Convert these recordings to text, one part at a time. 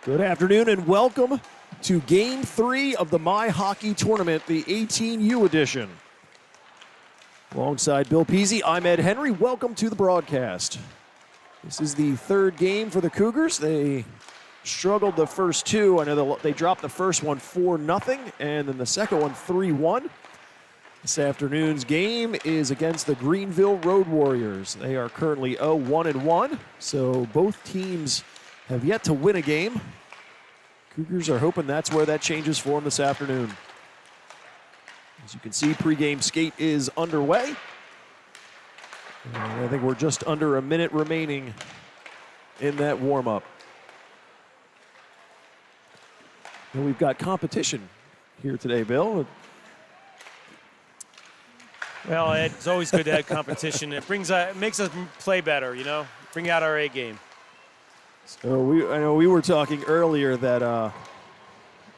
Good afternoon and welcome to Game 3 of the My Hockey Tournament, the 18U edition. Alongside Bill Peasy, I'm Ed Henry. Welcome to the broadcast. This is the third game for the Cougars. They struggled the first two. I know they dropped the first one 4-0, and then the second one 3-1. This afternoon's game is against the Greenville Road Warriors. They are currently 0-1-1, so both teams have yet to win a game. Cougars are hoping that's where that changes for them this afternoon. As you can see, pregame skate is underway. And I think we're just under a minute remaining in that warm-up. And we've got competition here today, Bill. Well, Ed, it's always good to have competition. It makes us play better, you know, bring out our A game. So I know we were talking earlier that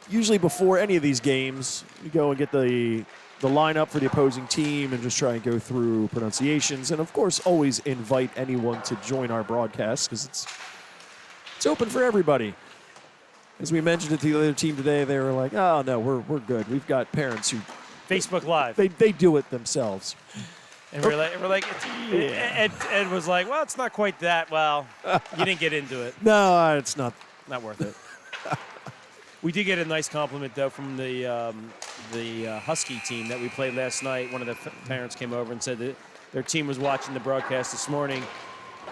usually before any of these games, we go and get the lineup for the opposing team and just try and go through pronunciations. And, of course, always invite anyone to join our broadcast because it's open for everybody. As we mentioned it to the other team today, they were like, oh, no, we're good. We've got parents who Facebook Live. They do it themselves. And we're like Ed was like, well, it's not quite that. Well, you didn't get into it. No, it's not worth it. We did get a nice compliment, though, from the Husky team that we played last night. One of the parents came over and said that their team was watching the broadcast this morning,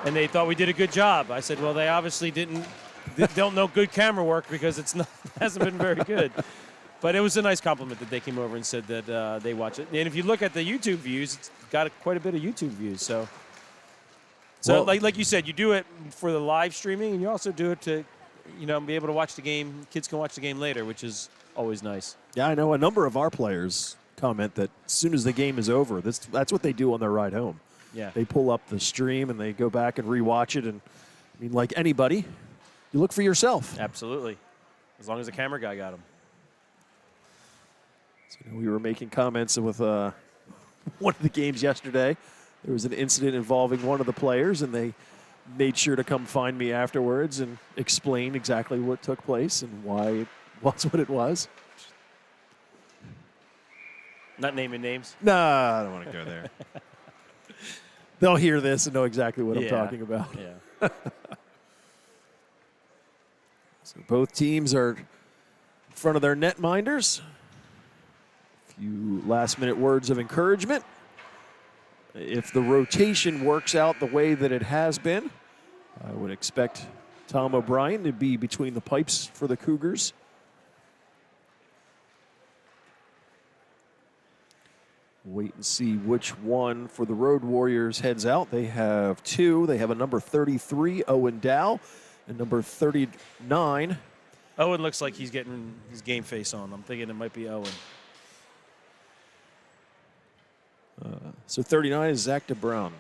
and they thought we did a good job. I said, well, they obviously don't know good camera work because it hasn't been very good. But it was a nice compliment that they came over and said that they watch it. And if you look at the YouTube views, it's got quite a bit of YouTube views. So well, like you said, you do it for the live streaming, and you also do it to, be able to watch the game. Kids can watch the game later, which is always nice. Yeah, I know a number of our players comment that as soon as the game is over, that's what they do on their ride home. Yeah. They pull up the stream and they go back and rewatch it. And I mean, like anybody, you look for yourself. Absolutely, as long as the camera guy got them. So, we were making comments with one of the games yesterday. There was an incident involving one of the players, and they made sure to come find me afterwards and explain exactly what took place and why it was what it was. Not naming names? No, I don't want to go there. They'll hear this and know exactly what I'm talking about. Yeah. So both teams are in front of their netminders. Few last-minute words of encouragement. If the rotation works out the way that it has been, I would expect Tom O'Brien to be between the pipes for the Cougars. Wait and see which one for the Road Warriors heads out. They have two. They have a number 33, Owen Dow, and number 39. Owen looks like he's getting his game face on. I'm thinking it might be Owen. So 39 is Zach DeBrown.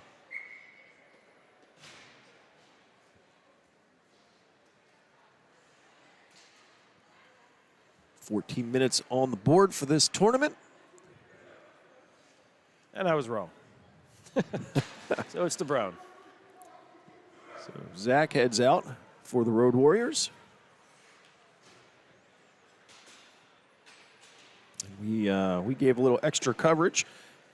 $14 minutes on the board for this tournament. And I was wrong. So it's DeBrown. So Zach heads out for the Road Warriors. And we gave a little extra coverage.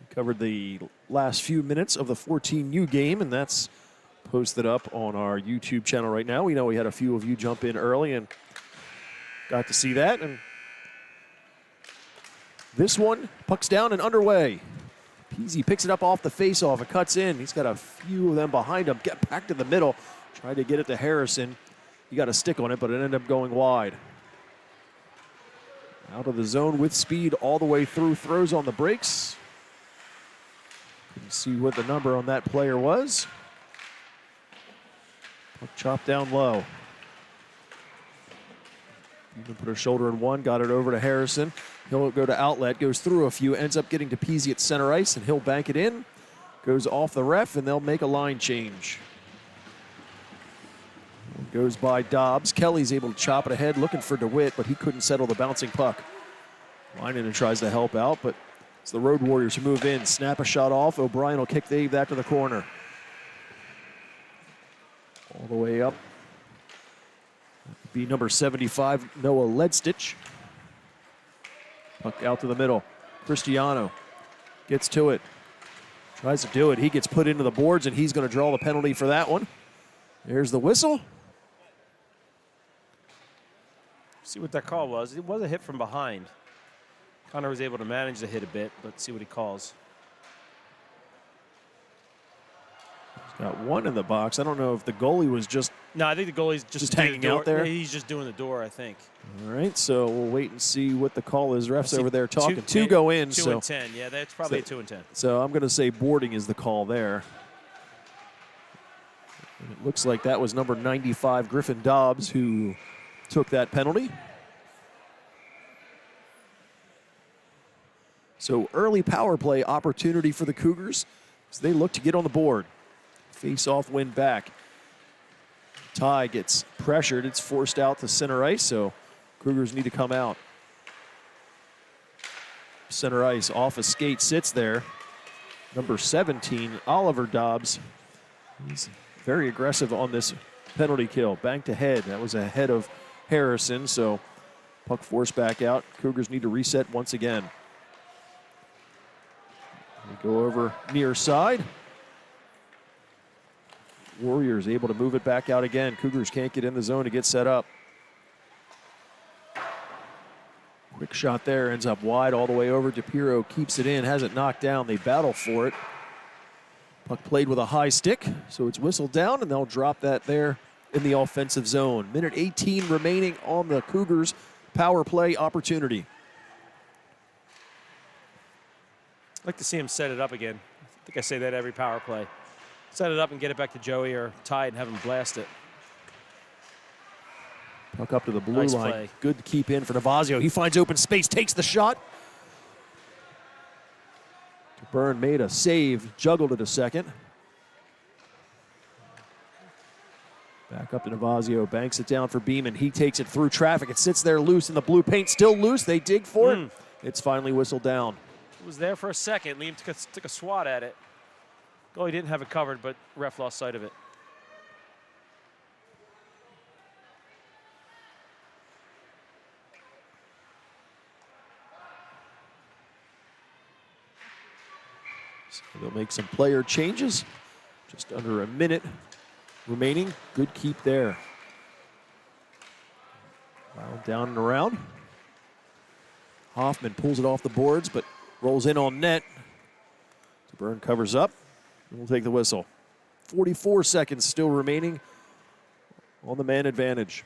We covered the last few minutes of the 14U game, and that's posted up on our YouTube channel right now. We know we had a few of you jump in early and got to see that. And this one, puck's down and underway. Peasy picks it up off the faceoff and cuts in. He's got a few of them behind him. Get back to the middle. Tried to get it to Harrison. He got a stick on it, but it ended up going wide. Out of the zone with speed all the way through. Throws on the brakes. Couldn't see what the number on that player was. Puck chopped down low. Even put her shoulder in one, got it over to Harrison. He'll go to outlet, goes through a few, ends up getting to Peasy at center ice, and he'll bank it in. Goes off the ref, and they'll make a line change. Goes by Dobbs. Kelly's able to chop it ahead, looking for DeWitt, but he couldn't settle the bouncing puck. Lineman tries to help out, but it's the Road Warriors who move in. Snap a shot off. O'Brien will kick that to the corner. All the way up be number 75, Noah Ledstich. Puck out to the middle. Cristiano gets to it. Tries to do it. He gets put into the boards, and he's going to draw the penalty for that one. There's the whistle. See what that call was. It was a hit from behind. Connor was able to manage the hit a bit, but see what he calls. He's got one in the box. I don't know if the goalie was just... No, I think the goalie's just hanging out there. Yeah, he's just doing the door, I think. All right, so we'll wait and see what the call is. Refs over there talking. Two Two go in. 2 and 10. Yeah, that's probably a 2 and 10. So I'm going to say boarding is the call there. And it looks like that was number 95, Griffin Dobbs, who took that penalty. So early power play opportunity for the Cougars as they look to get on the board. Face-off win back. Ty gets pressured. It's forced out to center ice, so Cougars need to come out. Center ice, off a skate, sits there. Number 17, Oliver Dobbs. He's very aggressive on this penalty kill. Banked ahead. That was ahead of Harrison, so puck forced back out. Cougars need to reset once again. We go over near side. Warriors able to move it back out again. Cougars can't get in the zone to get set up. Quick shot there, ends up wide all the way over. DePiro keeps it in, has it knocked down. They battle for it. Puck played with a high stick, so it's whistled down, and they'll drop that there in the offensive zone. Minute 18 remaining on the Cougars' power play opportunity. I'd like to see him set it up again. I think I say that every power play. Set it up and get it back to Joey or Ty and have him blast it. Puck up to the blue Nice line. play. Good to keep in for Navazio. He finds open space, takes the shot. Byrne made a save, juggled it a second. Back up to Navazio, banks it down for Beeman. He takes it through traffic. It sits there loose in the blue paint, still loose. They dig for it. It's finally whistled down. It was there for a second. Liam took a swat at it. Goalie didn't have it covered, but ref lost sight of it. So they'll make some player changes. Just under a minute remaining. Good keep there. Wound down and around. Hoffman pulls it off the boards, but rolls in on net. So Byrne covers up, and we'll take the whistle. 44 seconds still remaining on the man advantage.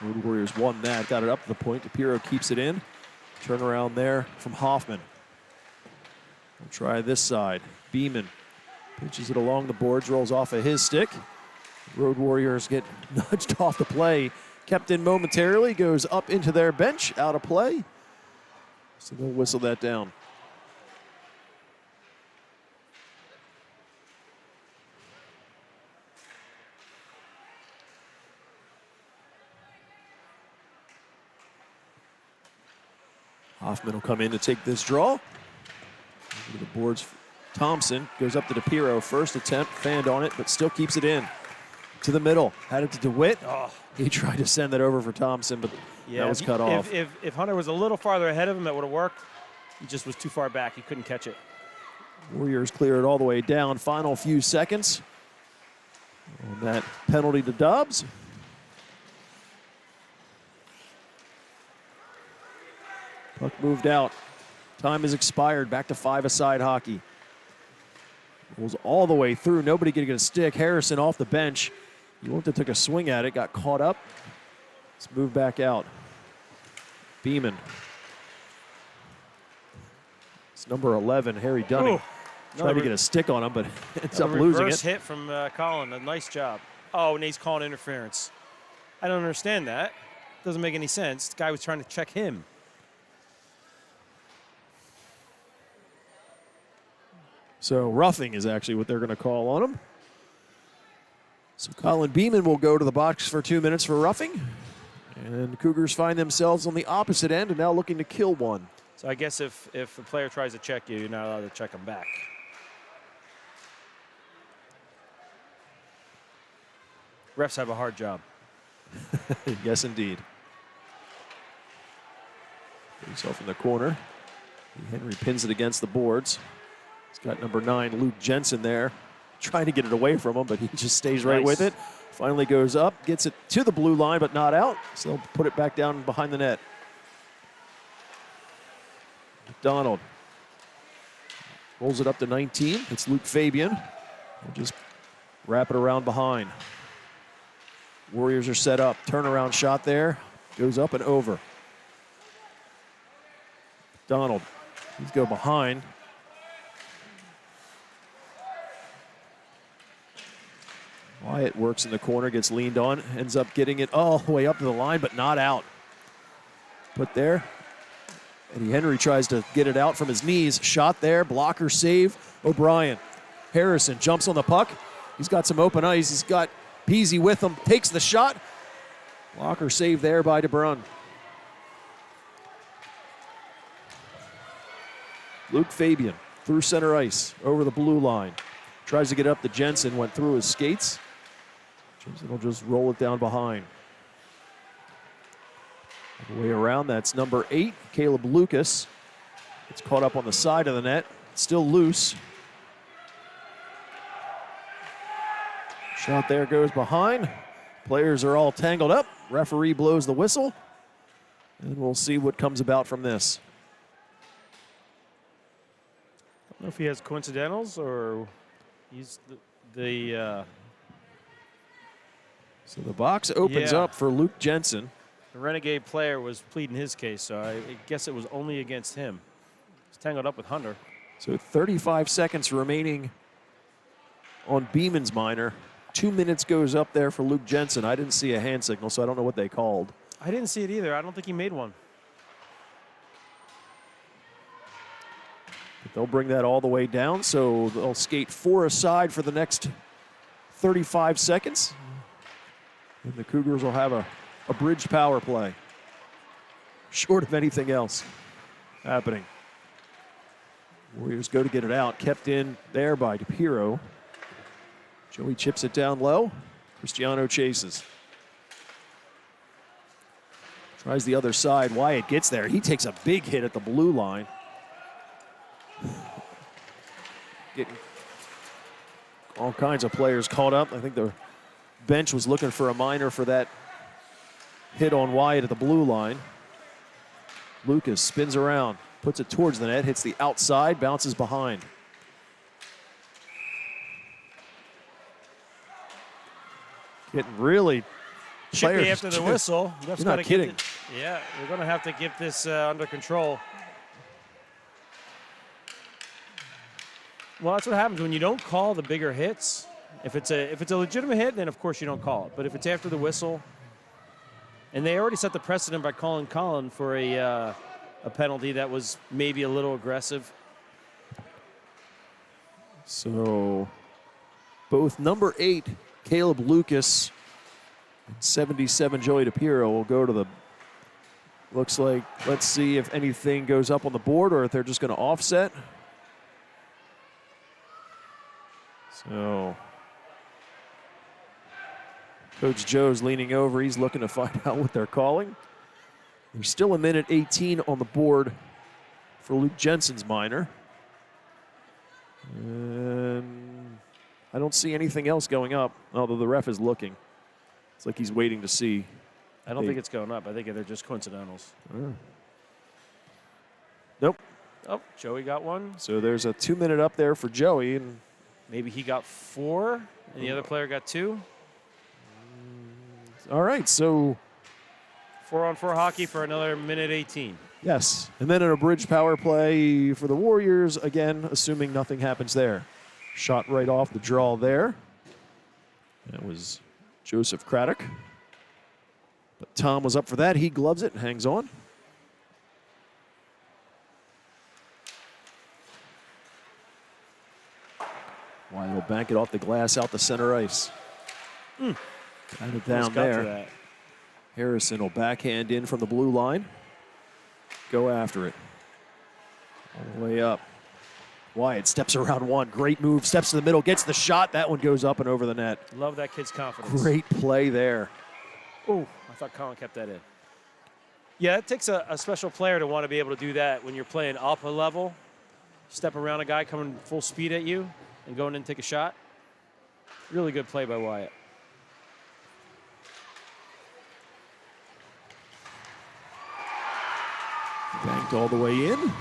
Road Warriors won that, got it up to the point. DePiro keeps it in. Turnaround there from Hoffman. We'll try this side. Beeman pitches it along the boards, rolls off of his stick. Road Warriors get nudged off the play. Kept in momentarily, goes up into their bench, out of play. So they'll whistle that down. Hoffman will come in to take this draw. Over to the boards. Thompson goes up to DePiro. First attempt, fanned on it, but still keeps it in. To the middle. Had it to DeWitt. Oh. He tried to send that over for Thompson, but that was cut off. If Hunter was a little farther ahead of him, that would have worked. He just was too far back. He couldn't catch it. Warriors clear it all the way down. Final few seconds on that penalty to Dobbs. Puck moved out. Time has expired. Back to five-a-side hockey. Rolls all the way through. Nobody can get a stick. Harrison off the bench. Uinta took a swing at it. Got caught up. Let's move back out. Beeman. It's number 11, Harry Dunning. Tried to get a stick on him, but ends up losing it. Reverse hit from Colin. A nice job. Oh, and he's calling interference. I don't understand that. Doesn't make any sense. The guy was trying to check him. So roughing is actually what they're going to call on him. So Colin Beeman will go to the box for 2 minutes for roughing. And the Cougars find themselves on the opposite end and now looking to kill one. So I guess if a player tries to check you, you're not allowed to check them back. Refs have a hard job. Yes, indeed. Himself in the corner. Henry pins it against the boards. He's got number 9, Luke Jensen there, trying to get it away from him, but he just stays right with it. Finally goes up, gets it to the blue line, but not out. So they'll put it back down behind the net. McDonald rolls it up to 19. It's Luke Fabian. We'll just wrap it around behind. Warriors are set up. Turnaround shot there. Goes up and over. McDonald. He's go behind. Wyatt works in the corner, gets leaned on, ends up getting it all the way up to the line, but not out. Put there. Eddie Henry tries to get it out from his knees. Shot there, blocker save. O'Brien. Harrison jumps on the puck. He's got some open ice. He's got Peasy with him, takes the shot. Blocker save there by DeBrun. Luke Fabian through center ice, over the blue line. Tries to get up to Jensen, went through his skates. Jensen will just roll it down behind. All the way around, that's number 8, Caleb Lucas. It's caught up on the side of the net, still loose. Shot there goes behind. Players are all tangled up. Referee blows the whistle. And we'll see what comes about from this. I don't know if he has coincidentals or he's the So the box opens up for Luke Jensen. The Renegade player was pleading his case, so I guess it was only against him. He's tangled up with Hunter. So 35 seconds remaining on Beeman's minor. 2 minutes goes up there for Luke Jensen. I didn't see a hand signal, so I don't know what they called. I didn't see it either. I don't think he made one. But they'll bring that all the way down, so they'll skate 4 aside for the next 35 seconds. And the Cougars will have a bridged power play, short of anything else happening. Warriors go to get it out, kept in there by DePiro. Joey chips it down low. Cristiano chases. Tries the other side. Wyatt gets there. He takes a big hit at the blue line. Getting all kinds of players caught up. I think the bench was looking for a minor for that hit on Wyatt at the blue line. Lucas spins around, puts it towards the net, hits the outside, bounces behind. Getting really chippy after the whistle. You're not kidding. Yeah, we're going to have to get this under control. Well, that's what happens when you don't call the bigger hits. If it's a legitimate hit, then of course you don't call it. But if it's after the whistle, and they already set the precedent by calling Colin for a penalty that was maybe a little aggressive. So both number 8, Caleb Lucas, and 77, Joey DePiro will go to the, looks like, let's see if anything goes up on the board or if they're just going to offset. So Coach Joe's leaning over. He's looking to find out what they're calling. There's still a minute 18 on the board for Luke Jensen's minor. And I don't see anything else going up, although the ref is looking. It's like he's waiting to see. I don't think it's going up. I think they're just coincidentals. Nope. Oh, Joey got one. So there's a 2-minute up there for Joey, and maybe he got 4, and the other player got 2. All right, so 4-on-4 hockey for another minute 18. Yes, and then an abridged power play for the Warriors, again, assuming nothing happens there. Shot right off the draw there. That was Joseph Craddock. But Tom was up for that. He gloves it and hangs on. Wyatt will bank it off the glass out the center ice. Got it down there. Harrison will backhand in from the blue line. Go after it. All the way up. Wyatt steps around one. Great move. Steps to the middle. Gets the shot. That one goes up and over the net. Love that kid's confidence. Great play there. Oh, I thought Colin kept that in. Yeah, it takes a special player to want to be able to do that when you're playing up a level. Step around a guy coming full speed at you and going in and take a shot. Really good play by Wyatt. Banked all the way in.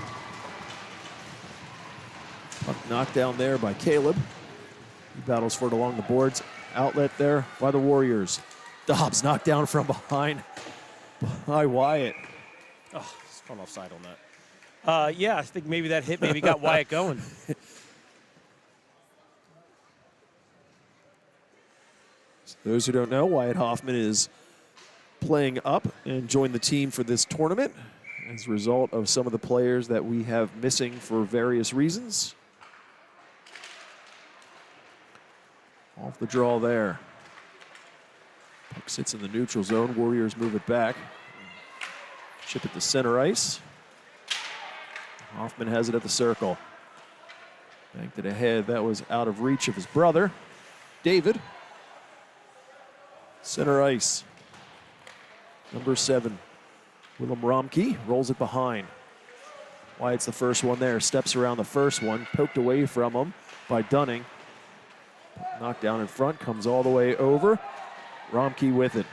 Puck knocked down there by Caleb. He battles for it along the boards. Outlet there by the Warriors. Dobbs knocked down from behind by Wyatt. Oh, it's gone offside on that. Yeah, I think maybe that hit maybe got Wyatt going. Those who don't know, Wyatt Hoffman is playing up and joined the team for this tournament as a result of some of the players that we have missing for various reasons. Off the draw there. Puck sits in the neutral zone. Warriors move it back. Chip it to center ice. Hoffman has it at the circle. Banked it ahead. That was out of reach of his brother, David. Center ice. Number 7, Willem Romke rolls it behind. Wyatt's the first one there. Steps around the first one. Poked away from him by Dunning. Knocked down in front. Comes all the way over. Romke with it.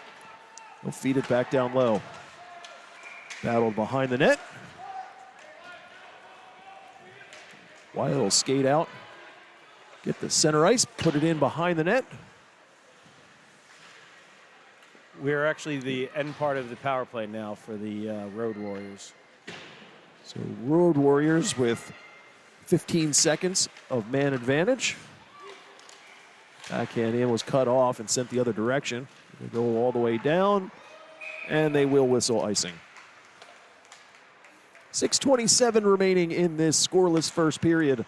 He'll feed it back down low. Battled behind the net. Wyatt will skate out. Get the center ice. Put it in behind the net. We're actually the end part of the power play now for the Road Warriors. So Road Warriors with 15 seconds of man advantage. Backhand in was cut off and sent the other direction. They go all the way down, and they will whistle icing. 6:27 remaining in this scoreless first period.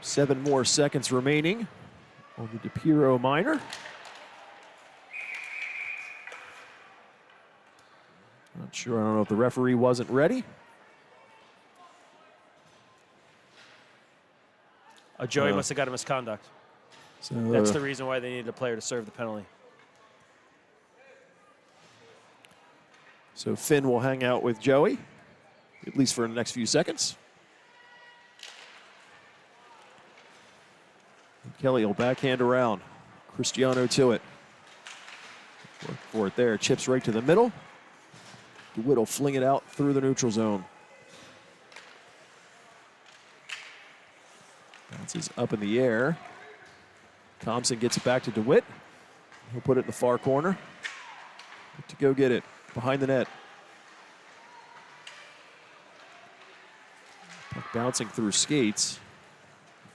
Seven more seconds remaining on the DePiro minor. Not sure, I don't know if the referee wasn't ready. Joey must have got a misconduct. So That's the reason why they needed a player to serve the penalty. So Finn will hang out with Joey, at least for the next few seconds. Kelly will backhand around. Cristiano to it. Work for it there. Chips right to the middle. DeWitt will fling it out through the neutral zone. Bounces up in the air. Thompson gets it back to DeWitt. He'll put it in the far corner. To go get it. Behind the net. Puck bouncing through skates.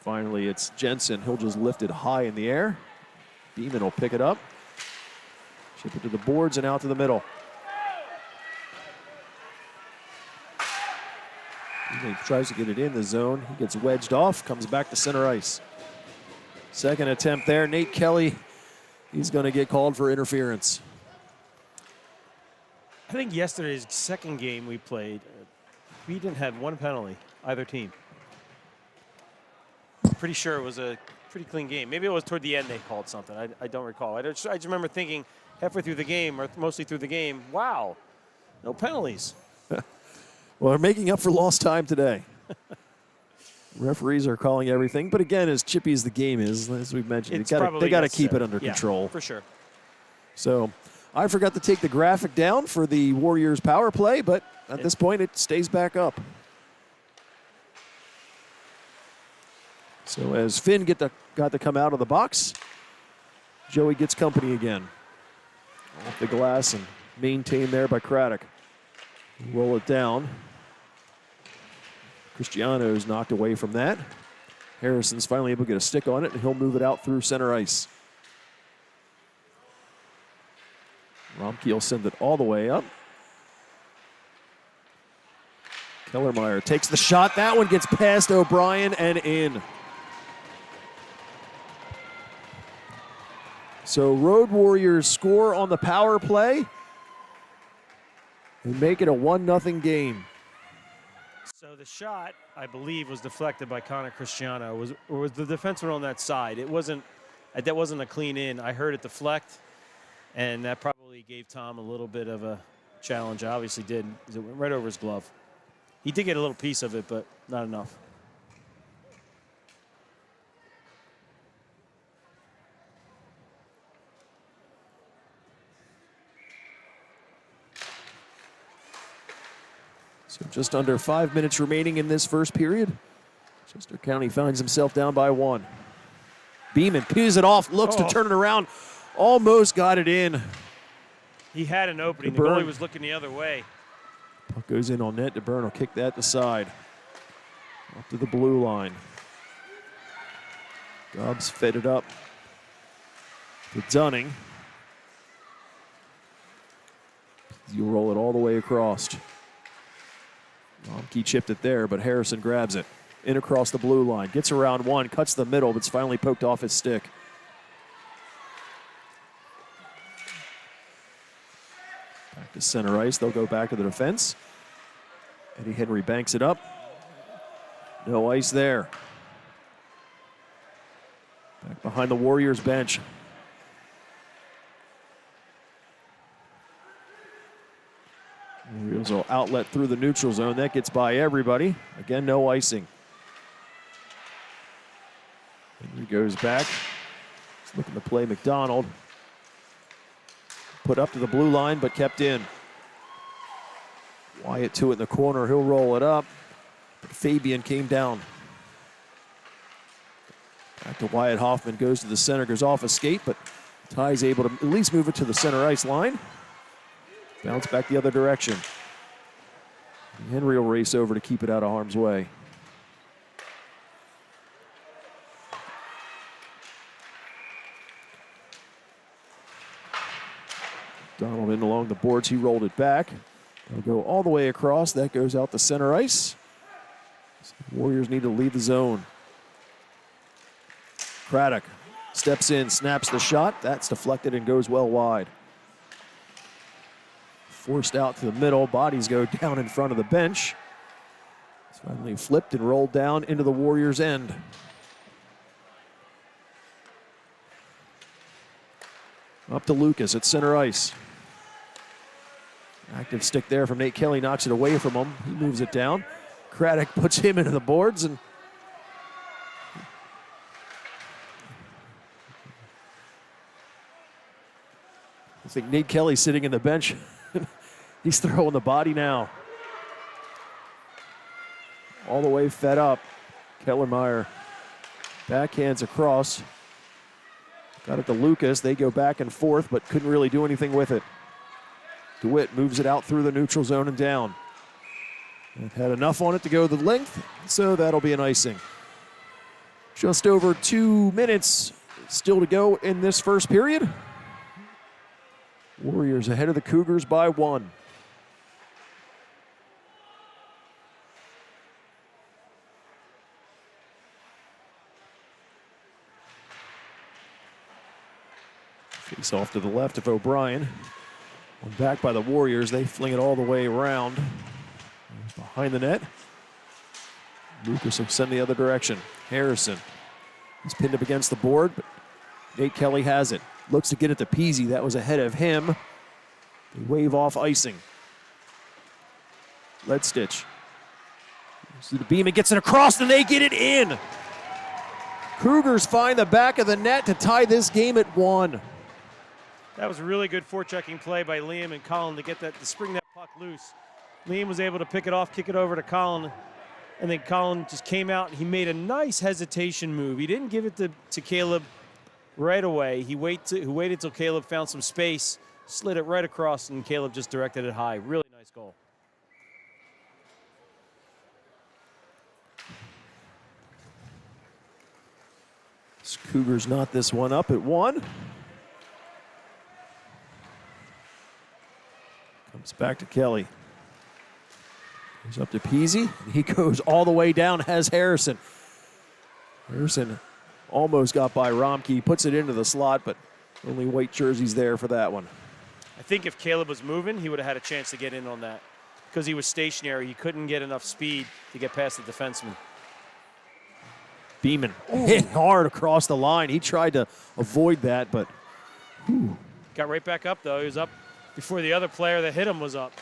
Finally, it's Jensen. He'll just lift it high in the air. Beeman will pick it up. Chip it to the boards and out to the middle. He tries to get it in the zone. He gets wedged off, comes back to center ice. Second attempt there. Nate Kelly, he's going to get called for interference. I think yesterday's second game we played, we didn't have one penalty, either team. Pretty sure it was a pretty clean game. Maybe it was toward the end they called something. I don't recall. I just remember thinking halfway through the game, or mostly through the game, wow, no penalties. Well, they're making up for lost time today. Referees are calling everything. But again, as chippy as the game is, as we've mentioned, they got to keep it under control. For sure. So I forgot to take the graphic down for the Warriors power play, but at this point it stays back up. So as Finn got to come out of the box, Joey gets company again. Off the glass and maintained there by Craddock. Roll it down. Cristiano's knocked away from that. Harrison's finally able to get a stick on it, and he'll move it out through center ice. Romke will send it all the way up. Kellermeyer takes the shot. That one gets past O'Brien and in. So Road Warriors score on the power play and make it a 1-0 game. So the shot, I believe, was deflected by Connor Cristiano. Was the defenseman on that side? That wasn't a clean in. I heard it deflect, and that probably gave Tom a little bit of a challenge. I obviously did, because it went right over his glove. He did get a little piece of it, but not enough. So just under 5 minutes remaining in this first period. Chester County finds himself down by 1. Beeman pews it off, looks to turn it around, almost got it in. He had an opening. The goalie was looking the other way. Puck goes in on net. DeBurn will kick that to side. Up to the blue line. Dobbs fed it up to Dunning. You roll it all the way across. Momke chipped it there, but Harrison grabs it. In across the blue line. Gets around one, cuts the middle, but it's finally poked off his stick. Back to center ice. They'll go back to the defense. Eddie Henry banks it up. No ice there. Back behind the Warriors bench. Warriors will outlet through the neutral zone. That gets by everybody. Again, no icing. Henry goes back. He's looking to play McDonald. Put up to the blue line, but kept in. Wyatt to it in the corner. He'll roll it up. But Fabian came down. Back to Wyatt Hoffman. Goes to the center. Goes off a skate, but Ty's able to at least move it to the center ice line. Bounce back the other direction. Henry will race over to keep it out of harm's way. Donald in along the boards. He rolled it back. They'll go all the way across. That goes out the center ice. So the Warriors need to leave the zone. Craddock steps in, snaps the shot. That's deflected and goes well wide. Forced out to the middle. Bodies go down in front of the bench. It's finally flipped and rolled down into the Warriors' end. Up to Lucas at center ice. Active stick there from Nate Kelly, knocks it away from him. He moves it down. Craddock puts him into the boards, and I think Nate Kelly's sitting in the bench. He's throwing the body now. All the way fed up. Kellermeyer backhands across. Got it to Lucas. They go back and forth, but couldn't really do anything with it. DeWitt moves it out through the neutral zone and down. It had enough on it to go the length, so that'll be an icing. Just over 2 minutes still to go in this first period. Warriors ahead of the Cougars by 1. Face off to the left of O'Brien. One back by the Warriors. They fling it all the way around. Behind the net. Lucas will send the other direction. Harrison. He's pinned up against the board, but Nate Kelly has it. Looks to get it to Peasy. That was ahead of him. They wave off icing. Lead stitch. See the beam. It gets it across, and they get it in. Cougars find the back of the net to tie this game at 1. That was a really good forechecking play by Liam and Colin to spring that puck loose. Liam was able to pick it off, kick it over to Colin, and then Colin just came out and he made a nice hesitation move. He didn't give it to Caleb right away. He waited till Caleb found some space, slid it right across, and Caleb just directed it high. Really nice goal. Cougars knot this one up at 1. Comes back to Kelly. Goes up to Peasy. He goes all the way down, has Harrison. Harrison almost got by Romke. Puts it into the slot, but Only white jerseys there for that one. I think if Caleb was moving, he would have had a chance to get in on that. Because he was stationary, he couldn't get enough speed to get past the defenseman. Beeman hit hard across the line. He tried to avoid that, but got right back up, though. He was up before the other player that hit him was up.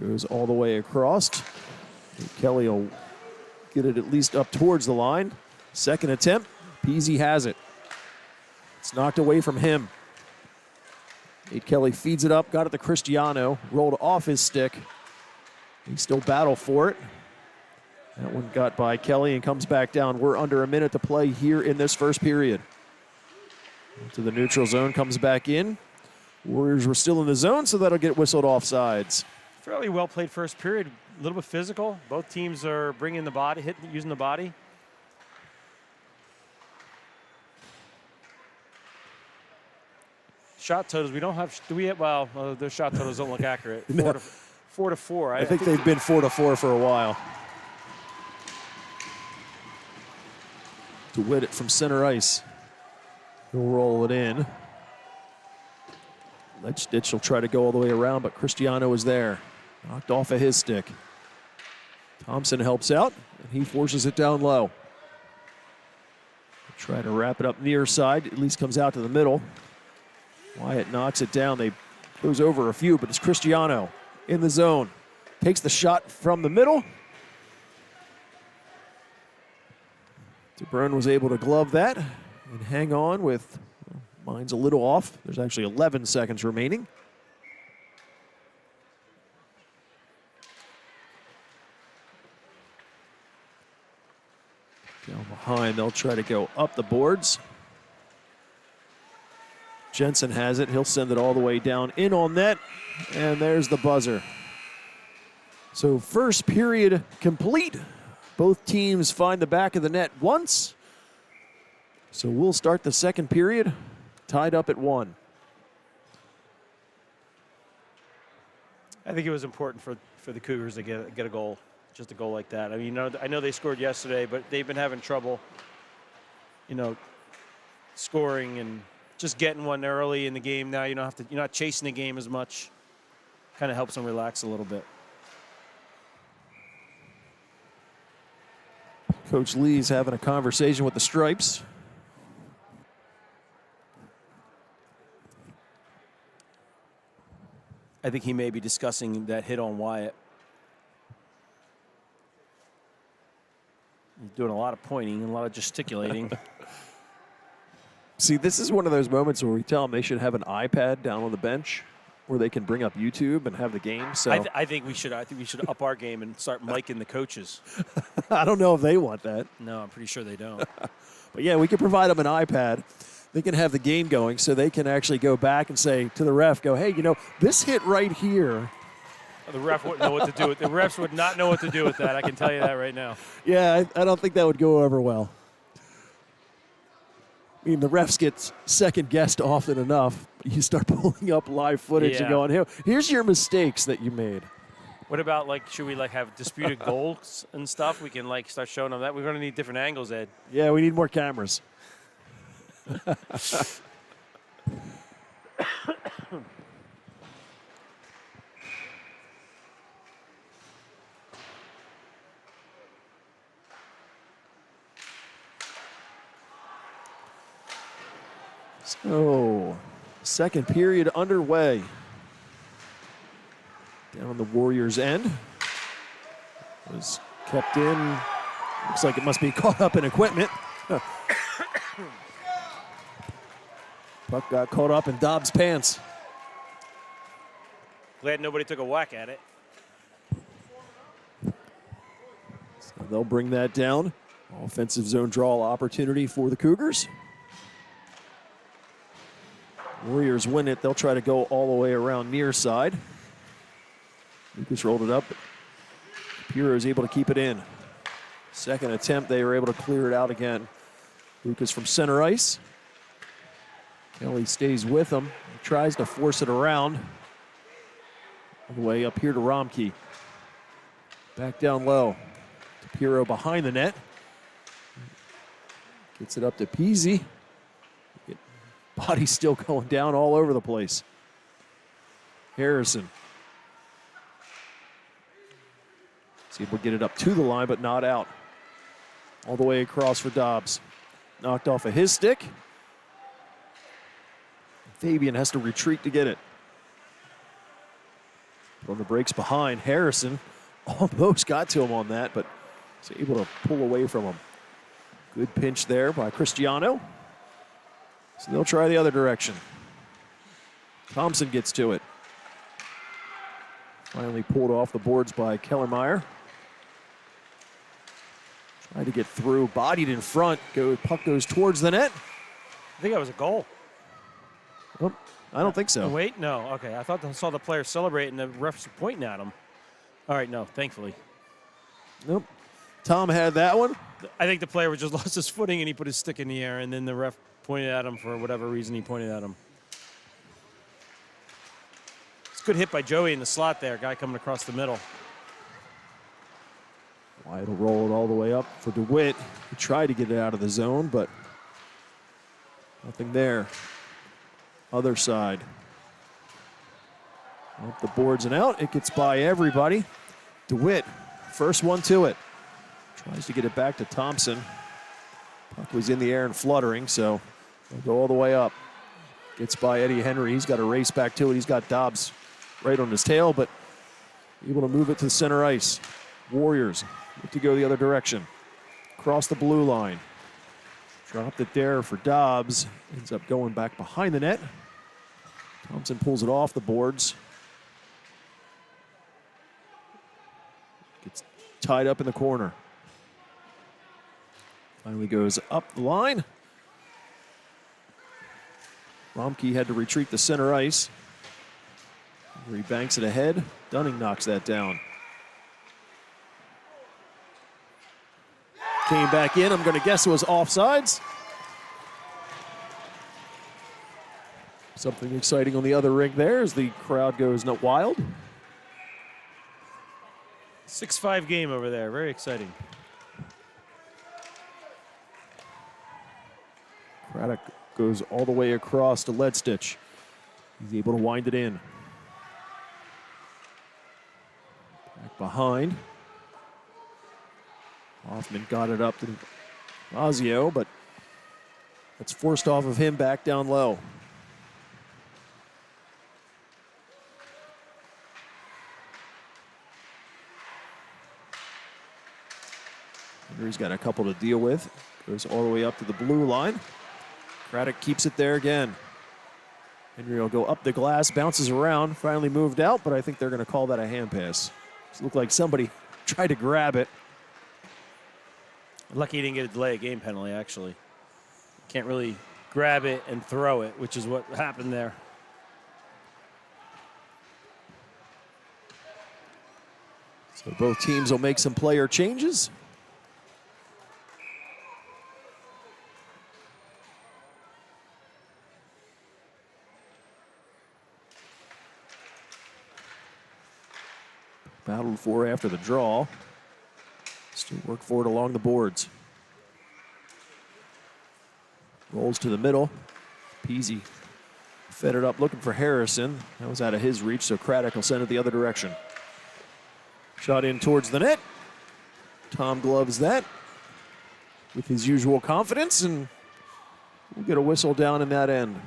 Goes all the way across. Kelly will get it at least up towards the line. Second attempt, Peasy has it. It's knocked away from him. Nate Kelly feeds it up, got it to Cristiano, rolled off his stick. He still battled for it. That one got by Kelly and comes back down. We're under a minute to play here in this first period. To the neutral zone, comes back in. Warriors were still in the zone, so that'll get whistled offsides. Fairly well played first period, a little bit physical. Both teams are bringing the body, using the body. Shot totals, we don't have, do we have, well, their shot totals don't look accurate. No. 4 to 4. I think they've been 4-4 for a while. To win it from center ice. He'll roll it in. Ditch will try to go all the way around, but Cristiano is there. Knocked off of his stick. Thompson helps out, and he forces it down low. Try to wrap it up near side. At least comes out to the middle. Wyatt knocks it down. They goes over a few, but it's Cristiano in the zone. Takes the shot from the middle. DeBrun was able to glove that and hang on with, well, mine's a little off. There's actually 11 seconds remaining. Down behind, they'll try to go up the boards. Jensen has it. He'll send it all the way down in on net, and there's the buzzer. So first period complete. Both teams find the back of the net once. So we'll start the second period tied up at 1. I think it was important for the Cougars to get a goal, just a goal like that. I mean, I know they scored yesterday, but they've been having trouble, scoring and just getting one early in the game. Now you're not chasing the game as much. Kind of helps them relax a little bit. Coach Lee's having a conversation with the Stripes. I think he may be discussing that hit on Wyatt. He's doing a lot of pointing and a lot of gesticulating. See, this is one of those moments where we tell them they should have an iPad down on the bench where they can bring up YouTube and have the game. So I think we should up our game and start miking the coaches. I don't know if they want that. No, I'm pretty sure they don't. But yeah, we can provide them an iPad. They can have the game going so they can actually go back and say to the ref, hey, this hit right here. The ref wouldn't know what to do with it. The refs would not know what to do with that. I can tell you that right now. Yeah, I don't think that would go over well. I mean, the refs get second-guessed often enough. You start pulling up live footage and going, here's your mistakes that you made. What about, should we, have disputed goals and stuff? We can, start showing them that. We're going to need different angles, Ed. Yeah, we need more cameras. So, second period underway. Down the Warriors' end. Was kept in. Looks like it must be caught up in equipment. Puck got caught up in Dobbs' pants. Glad nobody took a whack at it. So they'll bring that down. Offensive zone draw opportunity for the Cougars. Warriors win it. They'll try to go all the way around near side. Lucas rolled it up. Puro is able to keep it in. Second attempt, they were able to clear it out again. Lucas from center ice. Kelly stays with him. He tries to force it around. All the way up here to Romke. Back down low. To Puro behind the net. Gets it up to Peasy. Body's still going down all over the place. Harrison. See if we'll get it up to the line, but not out. All the way across for Dobbs. Knocked off of his stick. Fabian has to retreat to get it. On the brakes behind, Harrison almost got to him on that, but was able to pull away from him. Good pinch there by Cristiano. So they'll try the other direction. Thompson gets to it. Finally pulled off the boards by Kellermeyer. Tried to get through, bodied in front. Puck goes towards the net. I think that was a goal. Oh, I don't think so. Wait, no. Okay, I thought I saw the player celebrate and the refs were pointing at him. All right, no, thankfully. Nope. Tom had that one. I think the player just lost his footing and he put his stick in the air, and then the ref pointed at him for whatever reason he pointed at him. It's a good hit by Joey in the slot there, guy coming across the middle. Wyatt will roll it all the way up for DeWitt. He tried to get it out of the zone, but nothing there. Other side. Up the boards and out. It gets by everybody. DeWitt, first one to it. Tries to get it back to Thompson. Puck was in the air and fluttering, so they'll go all the way up. Gets by Eddie Henry. He's got to race back to it. He's got Dobbs right on his tail, but able to move it to the center ice. Warriors look to go the other direction. Across the blue line. Dropped it there for Dobbs. Ends up going back behind the net. Thompson pulls it off the boards. Gets tied up in the corner. Finally goes up the line. Romke had to retreat to center ice. He banks it ahead. Dunning knocks that down. Came back in. I'm going to guess it was offsides. Something exciting on the other ring there as the crowd goes wild. 6-5 game over there. Very exciting. Craddock goes all the way across to Ledstich. He's able to wind it in. Back behind. Hoffman got it up to Mazio, but that's forced off of him back down low. Henry's got a couple to deal with. Goes all the way up to the blue line. Craddock keeps it there again. Henry will go up the glass, bounces around, finally moved out, but I think they're going to call that a hand pass. It looked like somebody tried to grab it. Lucky he didn't get a delay of game penalty, actually. Can't really grab it and throw it, which is what happened there. So both teams will make some player changes. Battled for after the draw. Still work for it along the boards. Rolls to the middle. Peasy fed it up looking for Harrison. That was out of his reach, so Craddock will send it the other direction. Shot in towards the net. Tom gloves that with his usual confidence, and we'll get a whistle down in that end.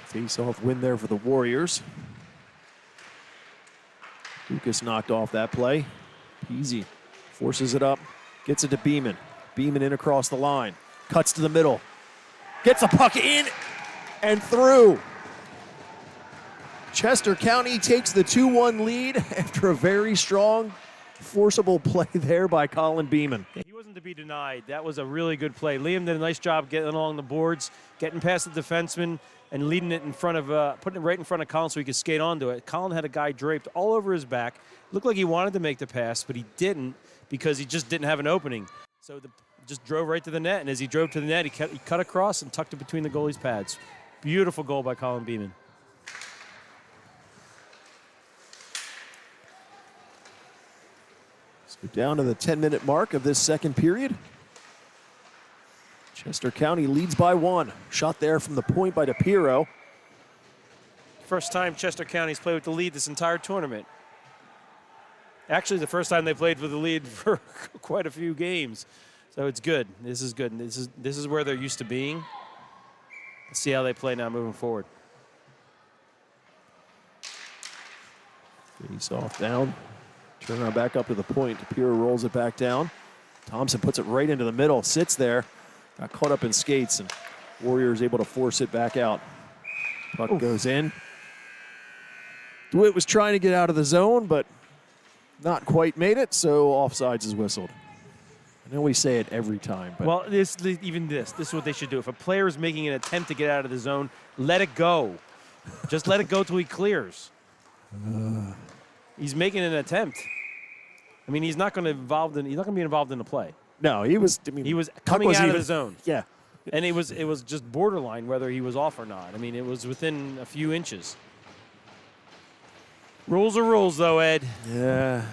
Face-off win there for the Warriors. Lucas knocked off that play. Peasy forces it up, gets it to Beeman. Beeman in across the line, cuts to the middle, gets the puck in and through. Chester County takes the 2-1 lead after a very strong, forcible play there by Colin Beeman. He wasn't to be denied. That was a really good play. Liam did a nice job getting along the boards, getting past the defenseman, and leading it in front of, putting it right in front of Colin so he could skate onto it. Colin had a guy draped all over his back. Looked like he wanted to make the pass, but he didn't because he just didn't have an opening. So just drove right to the net, and as he drove to the net, he cut across and tucked it between the goalie's pads. Beautiful goal by Colin Beeman. So down to the 10-minute mark of this second period. Chester County leads by 1. Shot there from the point by DePiro. First time Chester County's played with the lead this entire tournament. Actually, the first time they played with the lead for quite a few games. So it's good. This is good. This is where they're used to being. Let's see how they play now moving forward. Face off down. Turn around back up to the point. DePiro rolls it back down. Thompson puts it right into the middle. Sits there. Got caught up in skates, and Warriors able to force it back out. Puck goes in. DeWitt was trying to get out of the zone, but not quite made it, so offsides is whistled. I know we say it every time, but well, this is what they should do. If a player is making an attempt to get out of the zone, let it go. Just let it go till he clears. He's making an attempt. I mean, he's not going to be involved in the play. no, he was. I mean, He was Puck coming out of even- the zone. Yeah, And it was just borderline whether he was off or not. I mean, it was within a few inches. Rules are rules, though, Ed. yeah.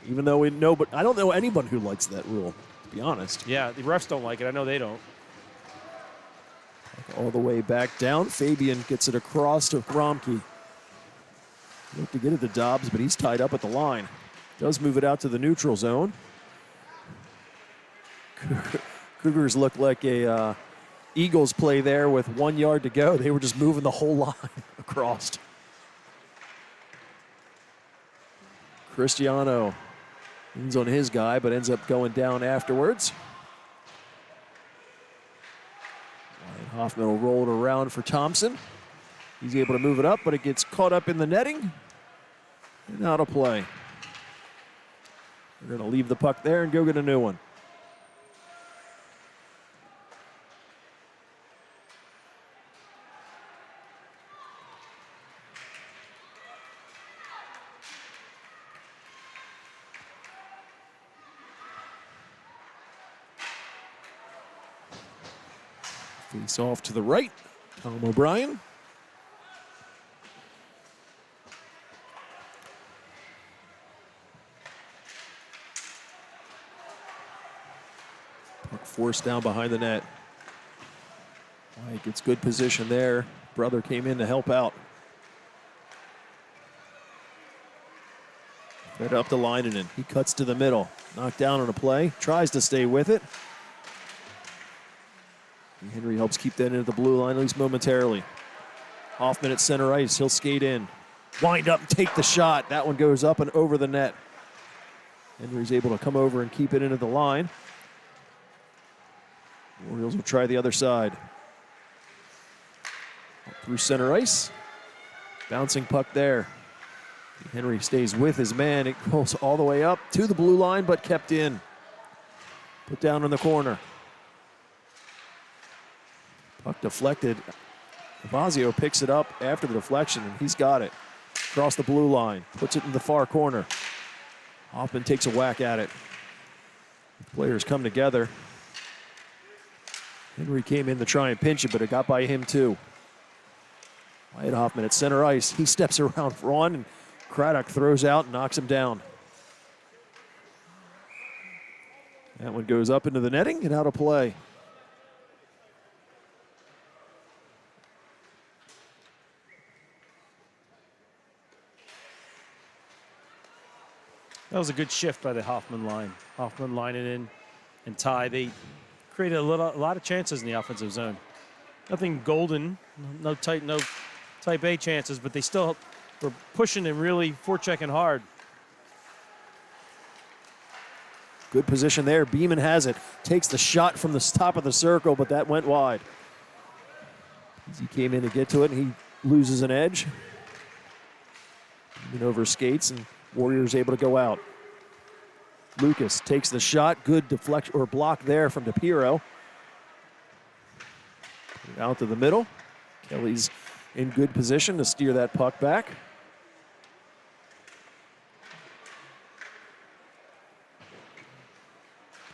Even though we know, but I don't know anyone who likes that rule, to be honest. Yeah, the refs don't like it. I know they don't. All the way back down. Fabian gets it across to Gromke. Look to get it to Dobbs, but he's tied up at the line. Does move it out to the neutral zone. Cougars look like a Eagles play there with 1 yard to go. They were just moving the whole line across. Cristiano leans on his guy, but ends up going down afterwards. Ryan Hoffman will roll it around for Thompson. He's able to move it up, but it gets caught up in the netting and out of play. We're going to leave the puck there and go get a new one. Face off to the right. Tom O'Brien. Puck forced down behind the net. White gets good position there. Brother came in to help out. Fed up to Leinonen. He cuts to the middle. Knocked down on a play. Tries to stay with it. Henry helps keep that into the blue line, at least momentarily. Hoffman at center ice. He'll skate in. Wind up and take the shot. That one goes up and over the net. Henry's able to come over and keep it into the line. Orioles will try the other side. Up through center ice. Bouncing puck there. Henry stays with his man. It goes all the way up to the blue line, but kept in. Put down in the corner. Puck deflected. Vazio picks it up after the deflection, and he's got it. Across the blue line. Puts it in the far corner. Hoffman takes a whack at it. Players come together. Henry came in to try and pinch it, but it got by him too. Wyatt Hoffman at center ice. He steps around Braun, and Craddock throws out and knocks him down. That one goes up into the netting and out of play. That was a good shift by the Hoffman line. Hoffman lining in and Ty. They created a lot of chances in the offensive zone. Nothing golden, no type A chances, but they still were pushing and really forechecking hard. Good position there. Beeman has it. Takes the shot from the top of the circle, but that went wide. He came in to get to it, and he loses an edge. Beeman over skates, and Warriors able to go out. Lucas takes the shot. Good deflection or block there from DePiro. Out to the middle. Kelly's in good position to steer that puck back.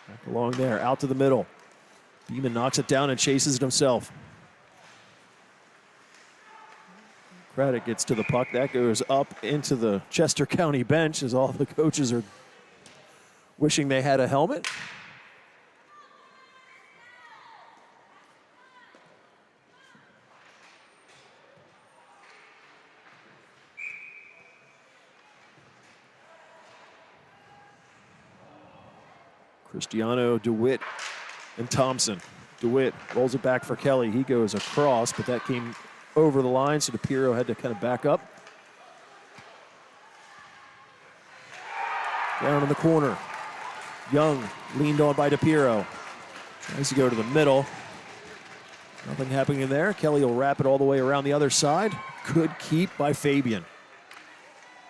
Back along there, out to the middle. Beeman knocks it down and chases it himself. Craddock gets to the puck. That goes up into the Chester County bench as all the coaches are wishing they had a helmet. Cristiano, DeWitt, and Thompson. DeWitt rolls it back for Kelly. He goes across, but that came over the line, so DePiero had to kind of back up. Down in the corner. Young leaned on by DePiero. Tries to go to the middle. Nothing happening there. Kelly will wrap it all the way around the other side. Good keep by Fabian.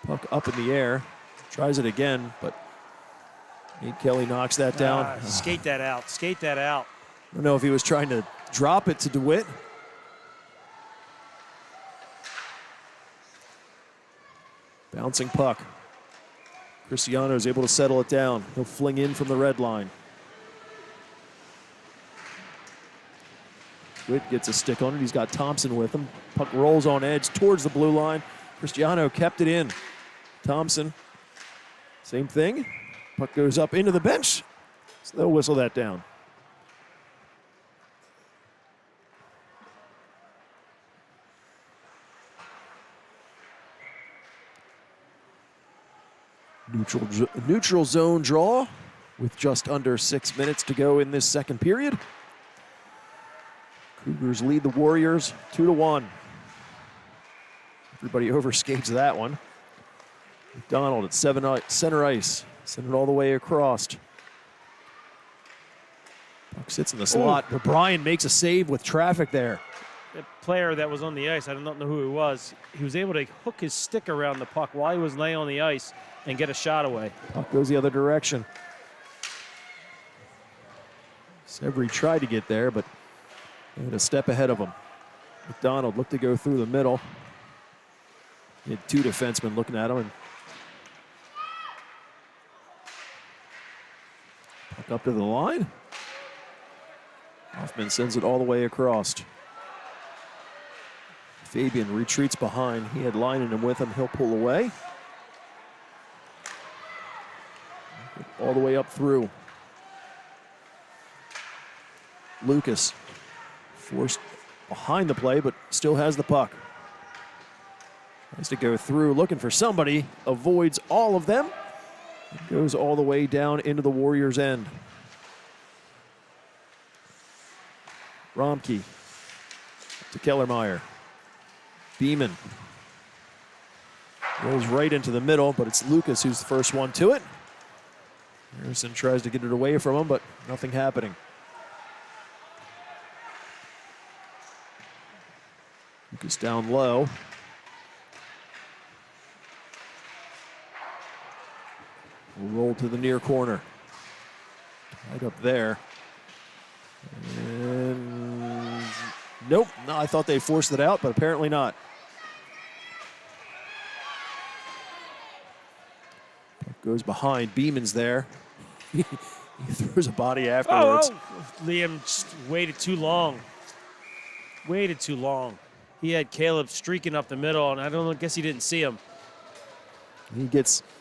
Puck up in the air. Tries it again, but Nate Kelly knocks that down. Skate that out. Skate that out. I don't know if he was trying to drop it to DeWitt. Bouncing puck. Cristiano is able to settle it down. He'll fling in from the red line. DeWitt gets a stick on it. He's got Thompson with him. Puck rolls on edge towards the blue line. Cristiano kept it in. Thompson, same thing. Puck goes up into the bench, so they'll whistle that down. Neutral zone draw with just under 6 minutes to go in this second period. Cougars lead the Warriors 2-1. Everybody overskates that one. McDonald at center ice. Send it all the way across. Puck sits in the slot, but Brian makes a save with traffic there. The player that was on the ice, I do not know who he was able to hook his stick around the puck while he was laying on the ice and get a shot away. Puck goes the other direction. Severy tried to get there, but he had a step ahead of him. McDonald looked to go through the middle. He had two defensemen looking at him. And puck up to the line. Hoffman sends it all the way across. Fabian retreats behind. He had Leinenen with him. He'll pull away. All the way up through. Lucas forced behind the play, but still has the puck. Tries to go through, looking for somebody. Avoids all of them. Goes all the way down into the Warriors' end. Romke to Kellermeyer. Beeman rolls right into the middle, but it's Lucas who's the first one to it. Harrison tries to get it away from him, but nothing happening. Lucas down low. Will roll to the near corner. Right up there. And nope, no, I thought they forced it out, but apparently not. Goes behind. Beeman's there. He throws a body afterwards. Liam just waited too long. Waited too long. He had Caleb streaking up the middle, and I don't know. I guess he didn't see him.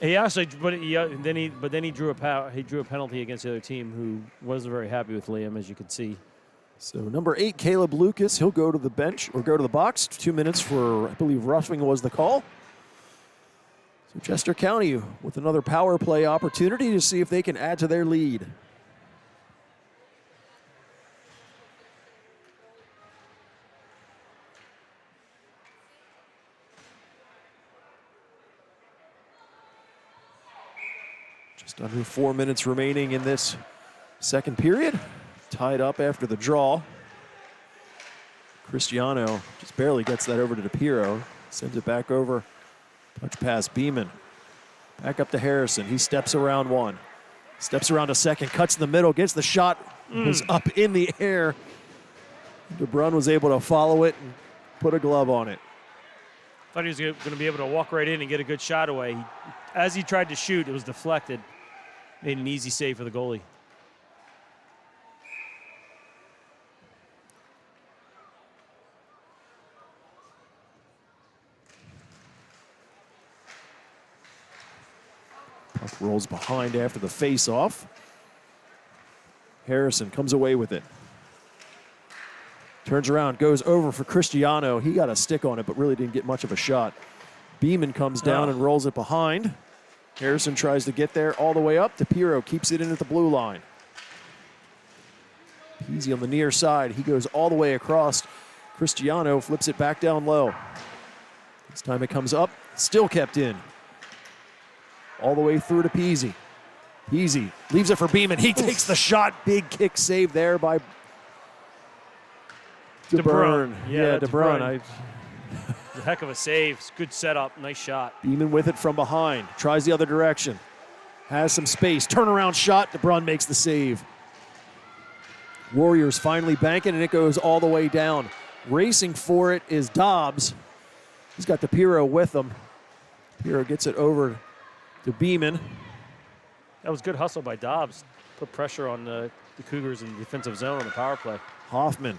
He actually, then he drew a penalty against the other team, who wasn't very happy with Liam, as you could see. So number 8, Caleb Lucas, he'll go to the bench or go to the box. 2 minutes for, I believe, roughing was the call. So Chester County with another power play opportunity to see if they can add to their lead. Just under 4 minutes remaining in this second period. Tied up after the draw. Cristiano just barely gets that over to DePiero. Sends it back over. Touch pass, Beeman. Back up to Harrison. He steps around one. Steps around a second, cuts in the middle, gets the shot. Was up in the air. DeBrun was able to follow it and put a glove on it. Thought he was going to be able to walk right in and get a good shot away. As he tried to shoot, it was deflected. Made an easy save for the goalie. Puck rolls behind after the face-off. Harrison comes away with it. Turns around, goes over for Cristiano. He got a stick on it, but really didn't get much of a shot. Beeman comes down and rolls it behind. Harrison tries to get there all the way up. DePiro keeps it in at the blue line. Easy on the near side. He goes all the way across. Cristiano flips it back down low. This time it comes up, still kept in. All the way through to Peasy. Peasy leaves it for Beeman. He takes the shot. Big kick save there by DeBurn. Yeah, DeBurn. A heck of a save. Good setup. Nice shot. Beeman with it from behind. Tries the other direction. Has some space. Turnaround shot. DeBrun makes the save. Warriors finally banking, and it goes all the way down. Racing for it is Dobbs. He's got DePiro with him. DePiro gets it over to Beeman. That was good hustle by Dobbs. Put pressure on the Cougars in the defensive zone on the power play. Hoffman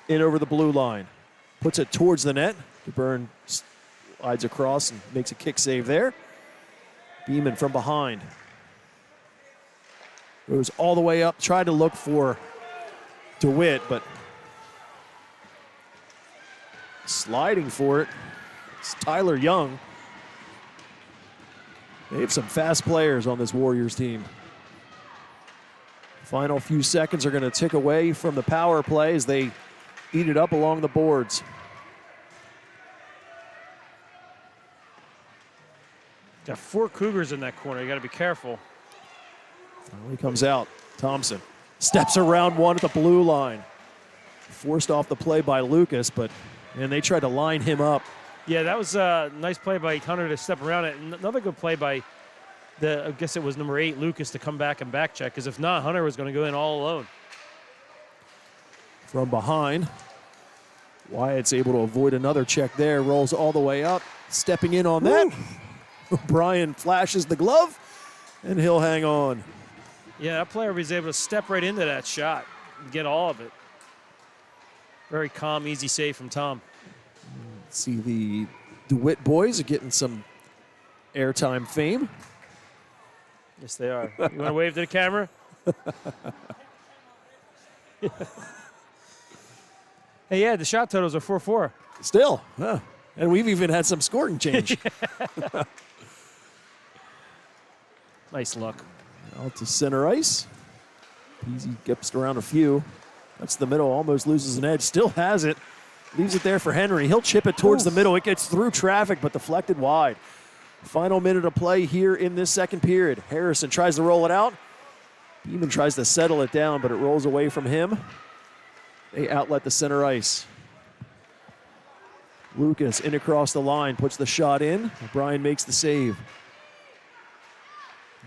in over the blue line. Puts it towards the net. DeBurn slides across and makes a kick save there. Beeman from behind. Goes all the way up. Tried to look for DeWitt, but sliding for it. It's Tyler Young. They have some fast players on this Warriors team. Final few seconds are going to tick away from the power play as they eat it up along the boards. Got 4 Cougars in that corner. You got to be careful. Finally comes out. Thompson steps around one at the blue line. Forced off the play by Lucas, and they tried to line him up. Yeah, that was a nice play by Hunter to step around it. Another good play by I guess it was number 8, Lucas, to come back and back check, because if not, Hunter was going to go in all alone. From behind, Wyatt's able to avoid another check there, rolls all the way up, stepping in on that. O'Brien flashes the glove, and he'll hang on. Yeah, that player was able to step right into that shot and get all of it. Very calm, easy save from Tom. See the DeWitt boys are getting some airtime fame. Yes, they are. You want to wave to the camera? Hey, yeah, the shot totals are 4-4. Still, huh. And we've even had some scoring change. Nice luck. Out to center ice. Peasy gets around a few. That's the middle, almost loses an edge. Still has it. Leaves it there for Henry. He'll chip it towards the middle. It gets through traffic, but deflected wide. Final minute of play here in this second period. Harrison tries to roll it out. Beeman tries to settle it down, but it rolls away from him. They outlet the center ice. Lucas in across the line, puts the shot in. O'Brien makes the save.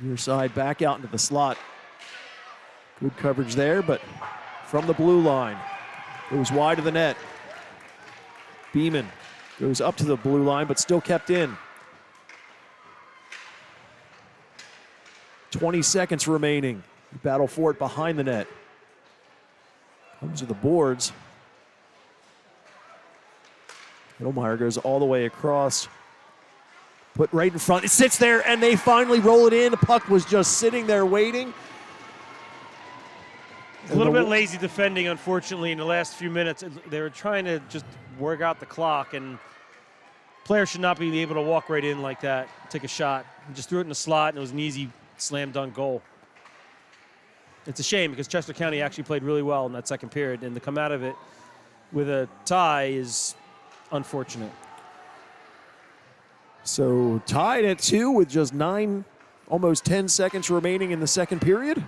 Near side, back out into the slot. Good coverage there, but from the blue line. Goes wide of the net. Beeman goes up to the blue line, but still kept in. 20 seconds remaining. Battle for it behind the net. Comes to the boards. Hiddlemeyer goes all the way across. Put right in front. It sits there, and they finally roll it in. The puck was just sitting there waiting. A little bit lazy defending, unfortunately, in the last few minutes. They were trying to just work out the clock, and players should not be able to walk right in like that, take a shot. He just threw it in the slot, and it was an easy slam dunk goal. It's a shame because Chester County actually played really well in that second period, and to come out of it with a tie is unfortunate. So tied at 2 with just 9, almost 10 seconds remaining in the second period.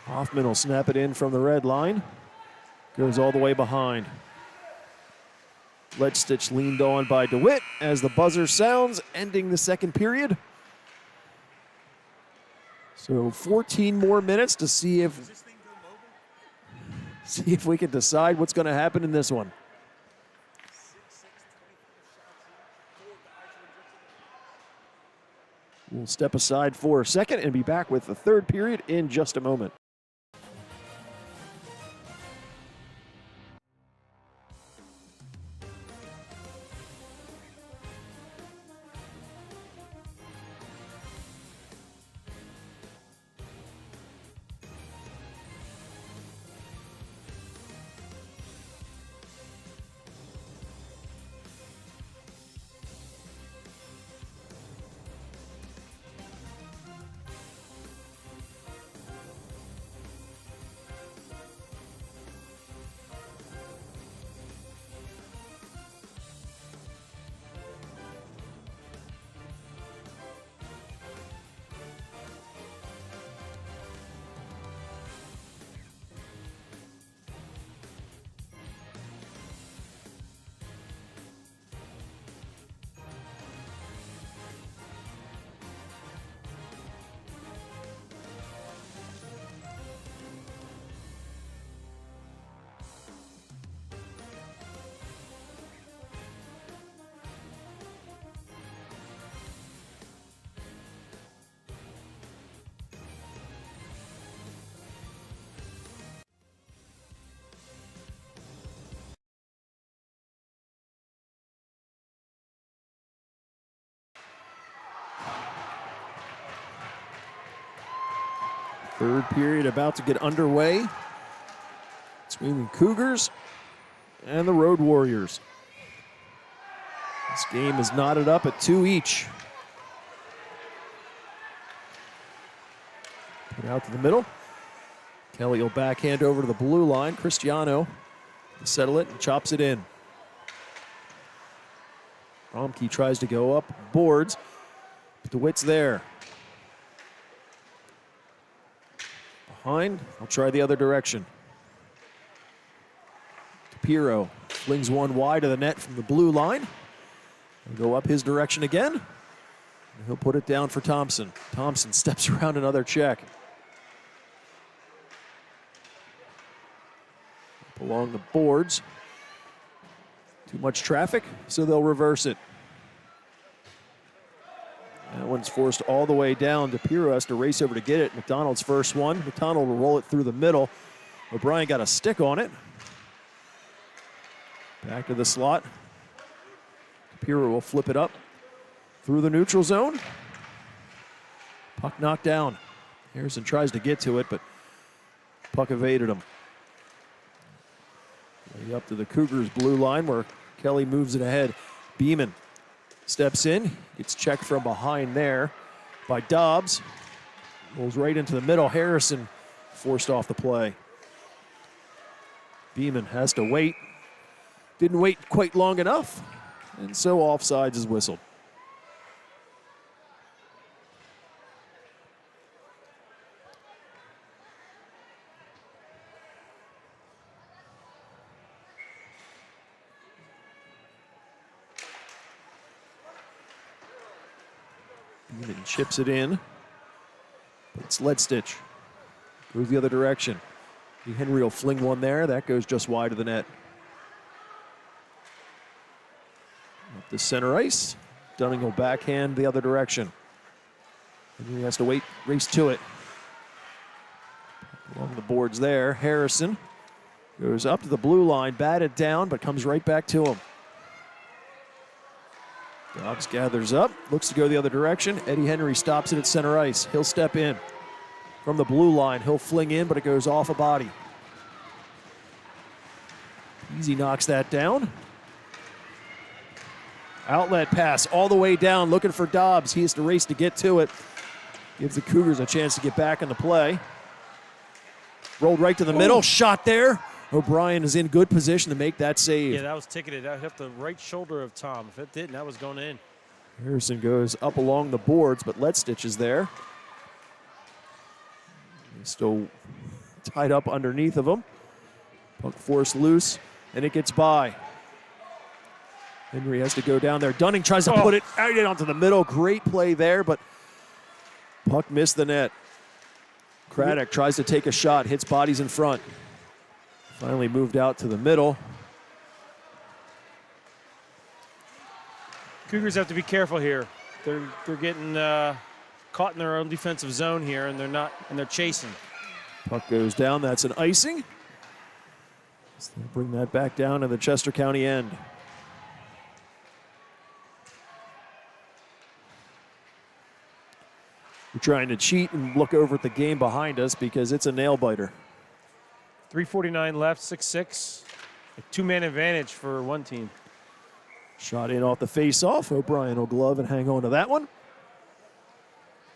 Hoffman will snap it in from the red line. Goes all the way behind. Ledstitch leaned on by DeWitt as the buzzer sounds, ending the second period. So 14 more minutes to see if we can decide what's going to happen in this one. We'll step aside for a second and be back with the third period in just a moment. Third period about to get underway between the Cougars and the Road Warriors. This game is knotted up at 2 each. Put it out to the middle. Kelly will backhand over to the blue line. Cristiano to settle it and chops it in. Romke tries to go up, boards, but DeWitt's there. Behind, I'll try the other direction. Pirro flings one wide of the net from the blue line. He'll go up his direction again. And he'll put it down for Thompson. Thompson steps around another check. Up along the boards. Too much traffic, so they'll reverse it. That one's forced all the way down. DePiro has to race over to get it. McDonald's first one. McDonald will roll it through the middle. O'Brien got a stick on it. Back to the slot. DePiro will flip it up through the neutral zone. Puck knocked down. Harrison tries to get to it, but puck evaded him. Way up to the Cougars' blue line where Kelly moves it ahead. Beeman steps in, gets checked from behind there by Dobbs. Rolls right into the middle. Harrison forced off the play. Beeman has to wait. Didn't wait quite long enough, and so offsides is whistled. Beeman chips it in, but it's Ledstitch. Goes the other direction. Henry will fling one there. That goes just wide of the net. Up the center ice. Dunning will backhand the other direction. Henry has to wait, race to it. Along the boards there. Harrison goes up to the blue line, batted down, but comes right back to him. Dobbs gathers up, looks to go the other direction. Eddie Henry stops it at center ice. He'll step in. From the blue line, he'll fling in, but it goes off a body. Easy knocks that down. Outlet pass all the way down, looking for Dobbs. He has to race to get to it. Gives the Cougars a chance to get back in the play. Rolled right to the middle, shot there. O'Brien is in good position to make that save. Yeah, that was ticketed. That hit the right shoulder of Tom. If it didn't, that was going in. Harrison goes up along the boards, but Ledstitch is there. He's still tied up underneath of him. Puck forced loose, and it gets by. Henry has to go down there. Dunning tries to put it out onto the middle. Great play there, but puck missed the net. Craddock tries to take a shot, hits bodies in front. Finally moved out to the middle. Cougars have to be careful here. They're getting caught in their own defensive zone here, and they're chasing. Puck goes down. That's an icing. So they'll bring that back down to the Chester County end. We're trying to cheat and look over at the game behind us because it's a nail biter. 3:49 left, 6-6. A two-man advantage for one team. Shot in off the face-off. O'Brien will glove and hang on to that one.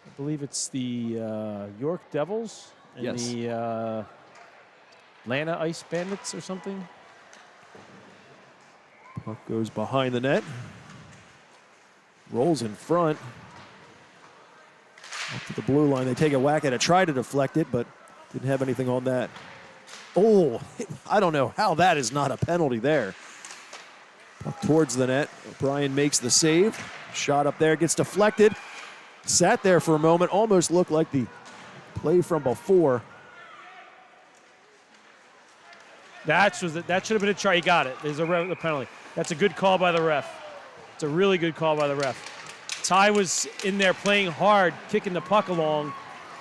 I believe it's the York Devils and the Atlanta Ice Bandits or something. Puck goes behind the net. Rolls in front. Up to the blue line. They take a whack at it. Try to deflect it, but didn't have anything on that. Oh, I don't know how that is not a penalty there. Puck towards the net. O'Brien makes the save. Shot up there, gets deflected. Sat there for a moment, almost looked like the play from before. That should have been a try. He got it. There's a penalty. That's a good call by the ref. It's a really good call by the ref. Ty was in there playing hard, kicking the puck along.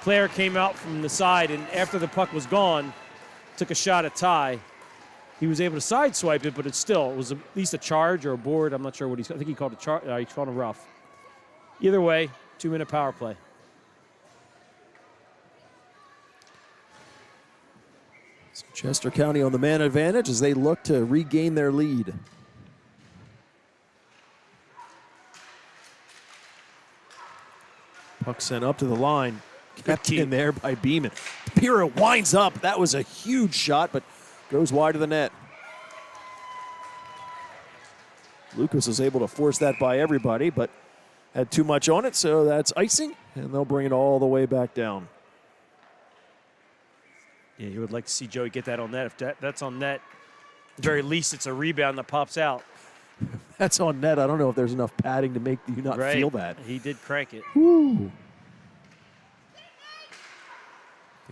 Player came out from the side, and after the puck was gone, took a shot at Ty. He was able to sideswipe it, but it was at least a charge or a board. I'm not sure what I think he called he called a rough. Either way, 2-minute power play. Chester County on the man advantage as they look to regain their lead. Puck sent up to the line. Kept in there by Beeman. Pira winds up. That was a huge shot, but goes wide of the net. Lucas was able to force that by everybody, but had too much on it, so that's icing, and they'll bring it all the way back down. Yeah, you would like to see Joey get that on net. If that's on net, at the very least, it's a rebound that pops out. That's on net. I don't know if there's enough padding to make you not feel that. He did crank it. Woo.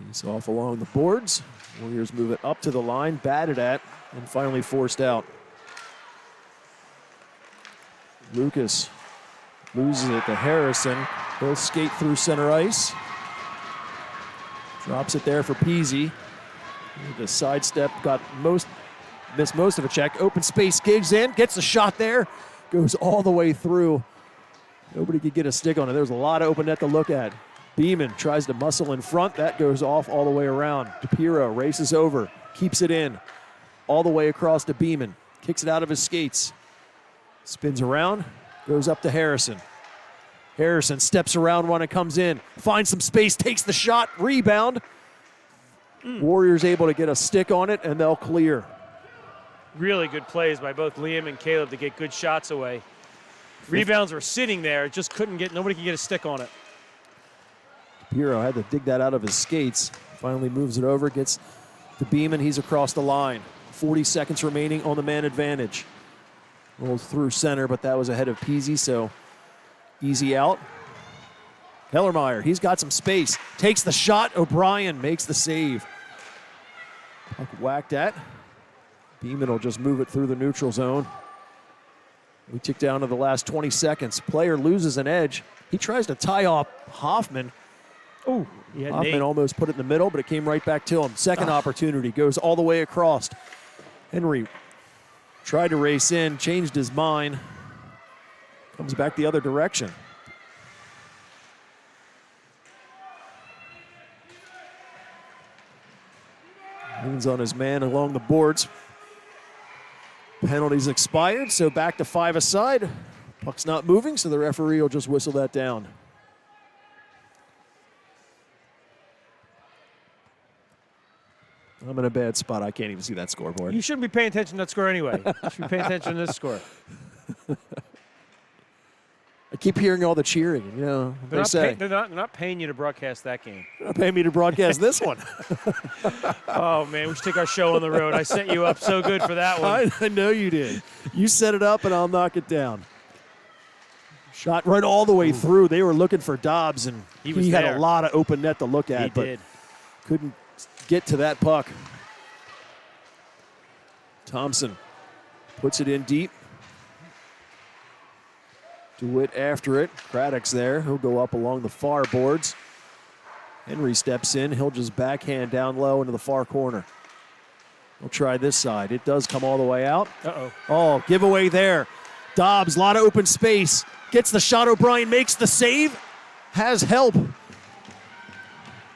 Face off along the boards. Warriors move it up to the line, batted at, and finally forced out. Lucas loses it to Harrison. He'll skate through center ice. Drops it there for Peasy. The sidestep missed most of a check. Open space, gigs in, gets a shot there. Goes all the way through. Nobody could get a stick on it. There's a lot of open net to look at. Beeman tries to muscle in front. That goes off all the way around. DePiro races over, keeps it in. All the way across to Beeman. Kicks it out of his skates. Spins around, goes up to Harrison. Harrison steps around when it comes in. Finds some space, takes the shot, rebound. Warriors able to get a stick on it, and they'll clear. Really good plays by both Liam and Caleb to get good shots away. Rebounds were sitting there, just nobody could get a stick on it. Piro had to dig that out of his skates. Finally moves it over, gets to Beeman. He's across the line. 40 seconds remaining on the man advantage. Rolls through center, but that was ahead of Peasy, so easy out. Hellermeyer, he's got some space. Takes the shot. O'Brien makes the save. Puck whacked at. Beeman will just move it through the neutral zone. We tick down to the last 20 seconds. Player loses an edge. He tries to tie off Hoffman. Oh, Hoffman almost put it in the middle, but it came right back to him. Second opportunity, goes all the way across. Henry tried to race in, changed his mind. Comes back the other direction. Leans on his man along the boards. Penalties expired, so back to 5 aside. Puck's not moving, so the referee will just whistle that down. I'm in a bad spot. I can't even see that scoreboard. You shouldn't be paying attention to that score anyway. You should be paying attention to this score. I keep hearing all the cheering. You know, they're not paying you to broadcast that game. They're not paying me to broadcast this one. Oh, man, we should take our show on the road. I set you up so good for that one. I know you did. You set it up, and I'll knock it down. Shot right all the way through. They were looking for Dobbs, and he had a lot of open net to look at, but couldn't get to that puck. Thompson puts it in deep. DeWitt after it. Craddock's there. He'll go up along the far boards. Henry steps in. He'll just backhand down low into the far corner. We'll try this side. It does come all the way out. Uh-oh. Oh, giveaway there. Dobbs, a lot of open space. Gets the shot. O'Brien makes the save. Has help.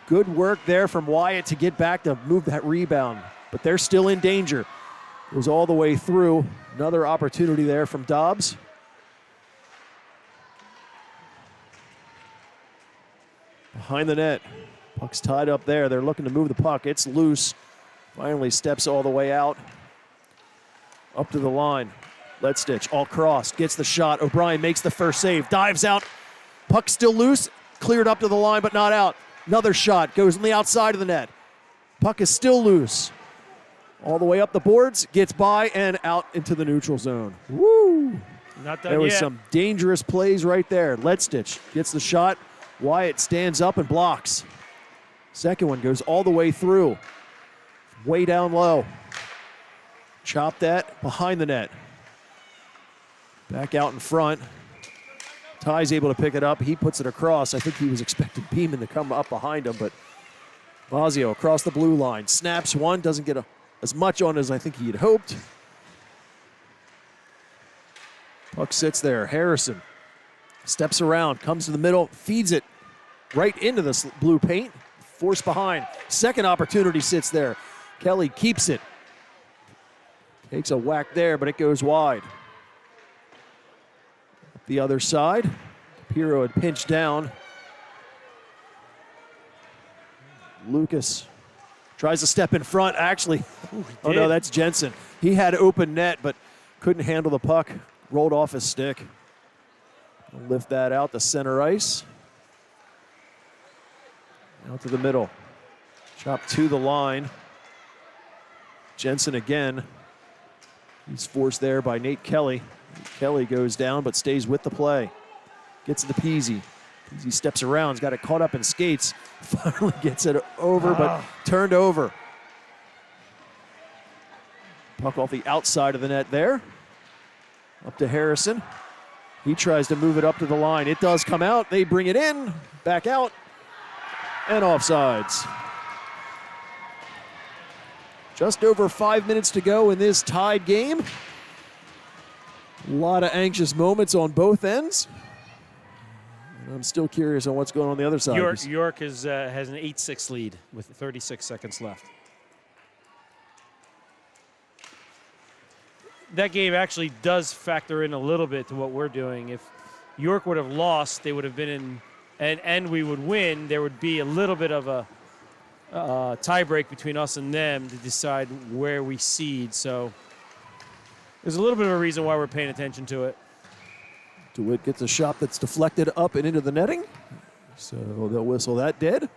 Good work there from Wyatt to get back to move that rebound. But they're still in danger. Goes all the way through. Another opportunity there from Dobbs. Behind the net. Puck's tied up there. They're looking to move the puck. It's loose. Finally steps all the way out. Up to the line. Letstitch all crossed. Gets the shot. O'Brien makes the first save. Dives out. Puck still loose. Cleared up to the line, but not out. Another shot. Goes on the outside of the net. Puck is still loose. All the way up the boards. Gets by and out into the neutral zone. Woo! Not done There was yet. some dangerous plays right there. Letstitch gets the shot. Wyatt stands up and blocks. Second one goes all the way through. Way down low. Chop that behind the net. Back out in front. Ty's able to pick it up. He puts it across. I think he was expecting Beeman to come up behind him, but Vazio across the blue line. Snaps one. Doesn't get as much on as I think he had hoped. Puck sits there. Harrison steps around, comes to the middle, feeds it right into the blue paint. Force behind. Second opportunity sits there. Kelly keeps it. Takes a whack there, but it goes wide. The other side, Piro had pinched down. Lucas tries to step in front, actually. Oh no, that's Jensen. He had open net, but couldn't handle the puck. Rolled off his stick. Lift that out to center ice. Out to the middle. Chop to the line. Jensen again. He's forced there by Nate Kelly. Kelly goes down but stays with the play. Gets it to Peasy. Peasy steps around. He's got it caught up in skates. Finally gets it over, but turned over. Puck off the outside of the net there. Up to Harrison. He tries to move it up to the line. It does come out. They bring it in. Back out. And offsides. Just over 5 minutes to go in this tied game. A lot of anxious moments on both ends. And I'm still curious on what's going on the other side. York has an 8-6 lead with 36 seconds left. That game actually does factor in a little bit to what we're doing. If York would have lost, they would have been in, and we would win, there would be a little bit of a tie break between us and them to decide where we seed. So there's a little bit of a reason why we're paying attention to it. DeWitt gets a shot that's deflected up and into the netting. So they'll whistle that dead.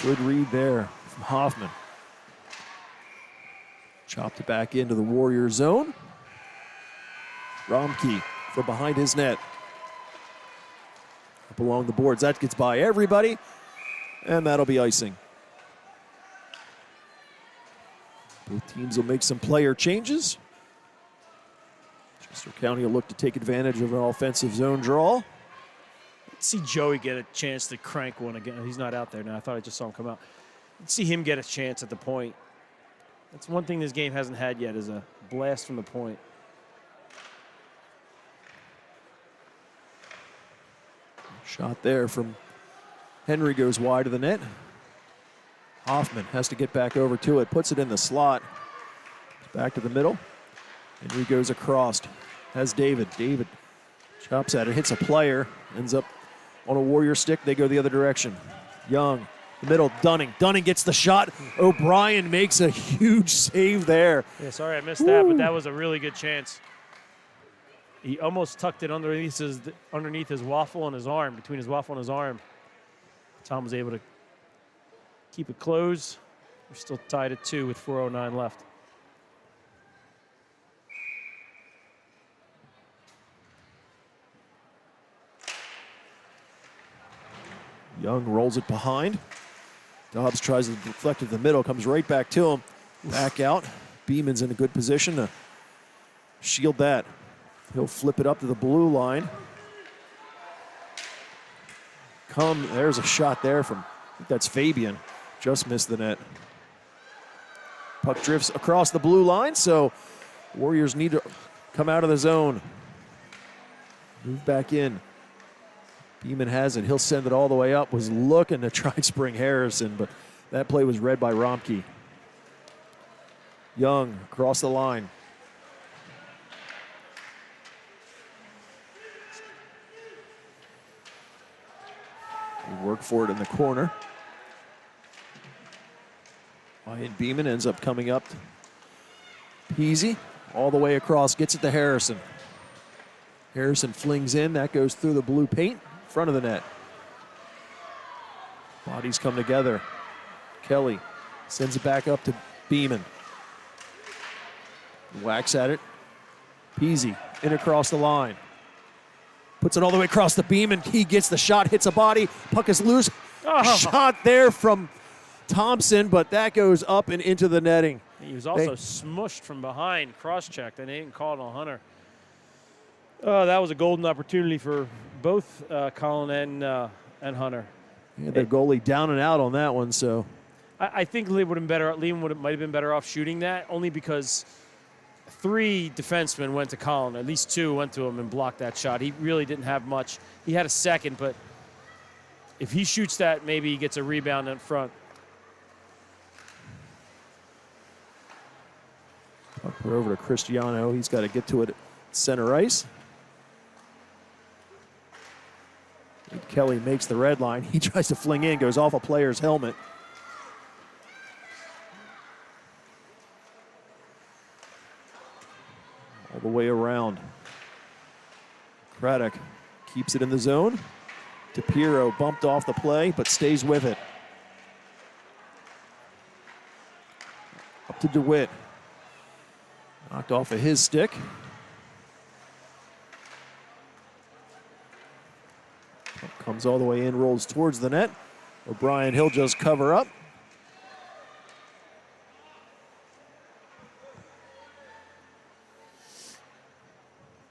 Good read there from Hoffman. Chopped it back into the Warrior zone. Romke from behind his net. Up along the boards. That gets by everybody, and that'll be icing. Both teams will make some player changes. Chester County will look to take advantage of an offensive zone draw. Let's see Joey get a chance to crank one again. He's not out there now. I thought I just saw him come out. Let's see him get a chance at the point. That's one thing this game hasn't had yet, is a blast from the point. Shot there from Henry goes wide of the net. Hoffman has to get back over to it, puts it in the slot. Back to the middle. Henry goes across, has David. David chops at it, hits a player, ends up on a Warrior stick. They go the other direction. Young, the middle, Dunning. Dunning gets the shot. O'Brien makes a huge save there. Yeah, sorry I missed that, but that was a really good chance. He almost tucked it underneath his waffle and his arm, between his waffle and his arm. Tom was able to keep it closed. We're still tied at 2 with 4:09 left. Young rolls it behind. Dobbs tries to deflect it to the middle, comes right back to him. Back out. Beeman's in a good position to shield that. He'll flip it up to the blue line. There's a shot there from, I think that's Fabian. Just missed the net. Puck drifts across the blue line, so Warriors need to come out of the zone. Move back in. Beeman has it. He'll send it all the way up. Was looking to try and spring Harrison, but that play was read by Romke. Young across the line. They work for it in the corner. Ryan Beeman ends up coming up. Peasy all the way across, gets it to Harrison. Harrison flings in. That goes through the blue paint. Front of the net. Bodies come together. Kelly sends it back up to Beeman. Whacks at it. Peasy in across the line. Puts it all the way across the Beeman. He gets the shot, hits a body. Puck is loose. Oh. Shot there from Thompson, but that goes up and into the netting. He was also smushed from behind, cross-checked, and they didn't call it on Hunter. Oh, that was a golden opportunity for both Colin and Hunter. Yeah, the goalie down and out on that one, so I think Liam might have been better off shooting that, only because 3 defensemen went to Colin. At least 2 went to him and blocked that shot. He really didn't have much. He had a second, but if he shoots that, maybe he gets a rebound in front. We're over to Cristiano. He's got to get to it at center ice. Kelly makes the red line. He tries to fling in, goes off a player's helmet. All the way around. Craddock keeps it in the zone. DePiero bumped off the play, but stays with it. Up to DeWitt. Knocked off of his stick. Comes all the way in, rolls towards the net. O'Brien, he'll just cover up.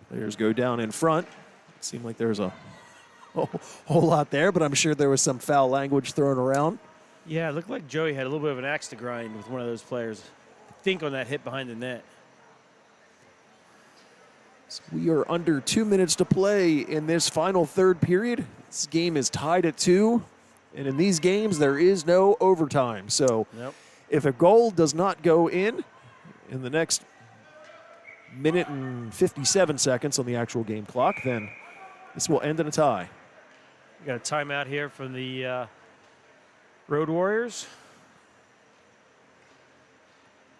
Players go down in front. It seemed like there's a whole lot there, but I'm sure there was some foul language thrown around. Yeah, it looked like Joey had a little bit of an axe to grind with one of those players. I think on that hit behind the net. So we are under 2 minutes to play in this final third period. This game is tied at 2, and in these games there is no overtime. So if a goal does not go in the next minute and 57 seconds on the actual game clock, then this will end in a tie. We got a timeout here from the Road Warriors.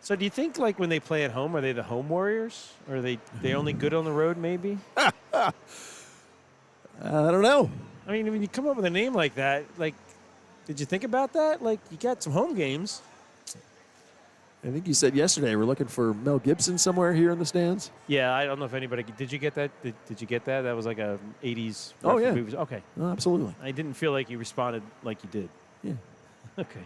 So do you think, like, when they play at home, are they the home Warriors? Or are they only good on the road, maybe? I don't know. I mean, when you come up with a name like that, like, did you think about that? Like, you got some home games. I think you said yesterday we're looking for Mel Gibson somewhere here in the stands. Yeah, I don't know if anybody – did you get that? Did you get that? That was like a 80s – Oh, yeah. movie. Okay. Oh, absolutely. I didn't feel like you responded like you did. Yeah. Okay.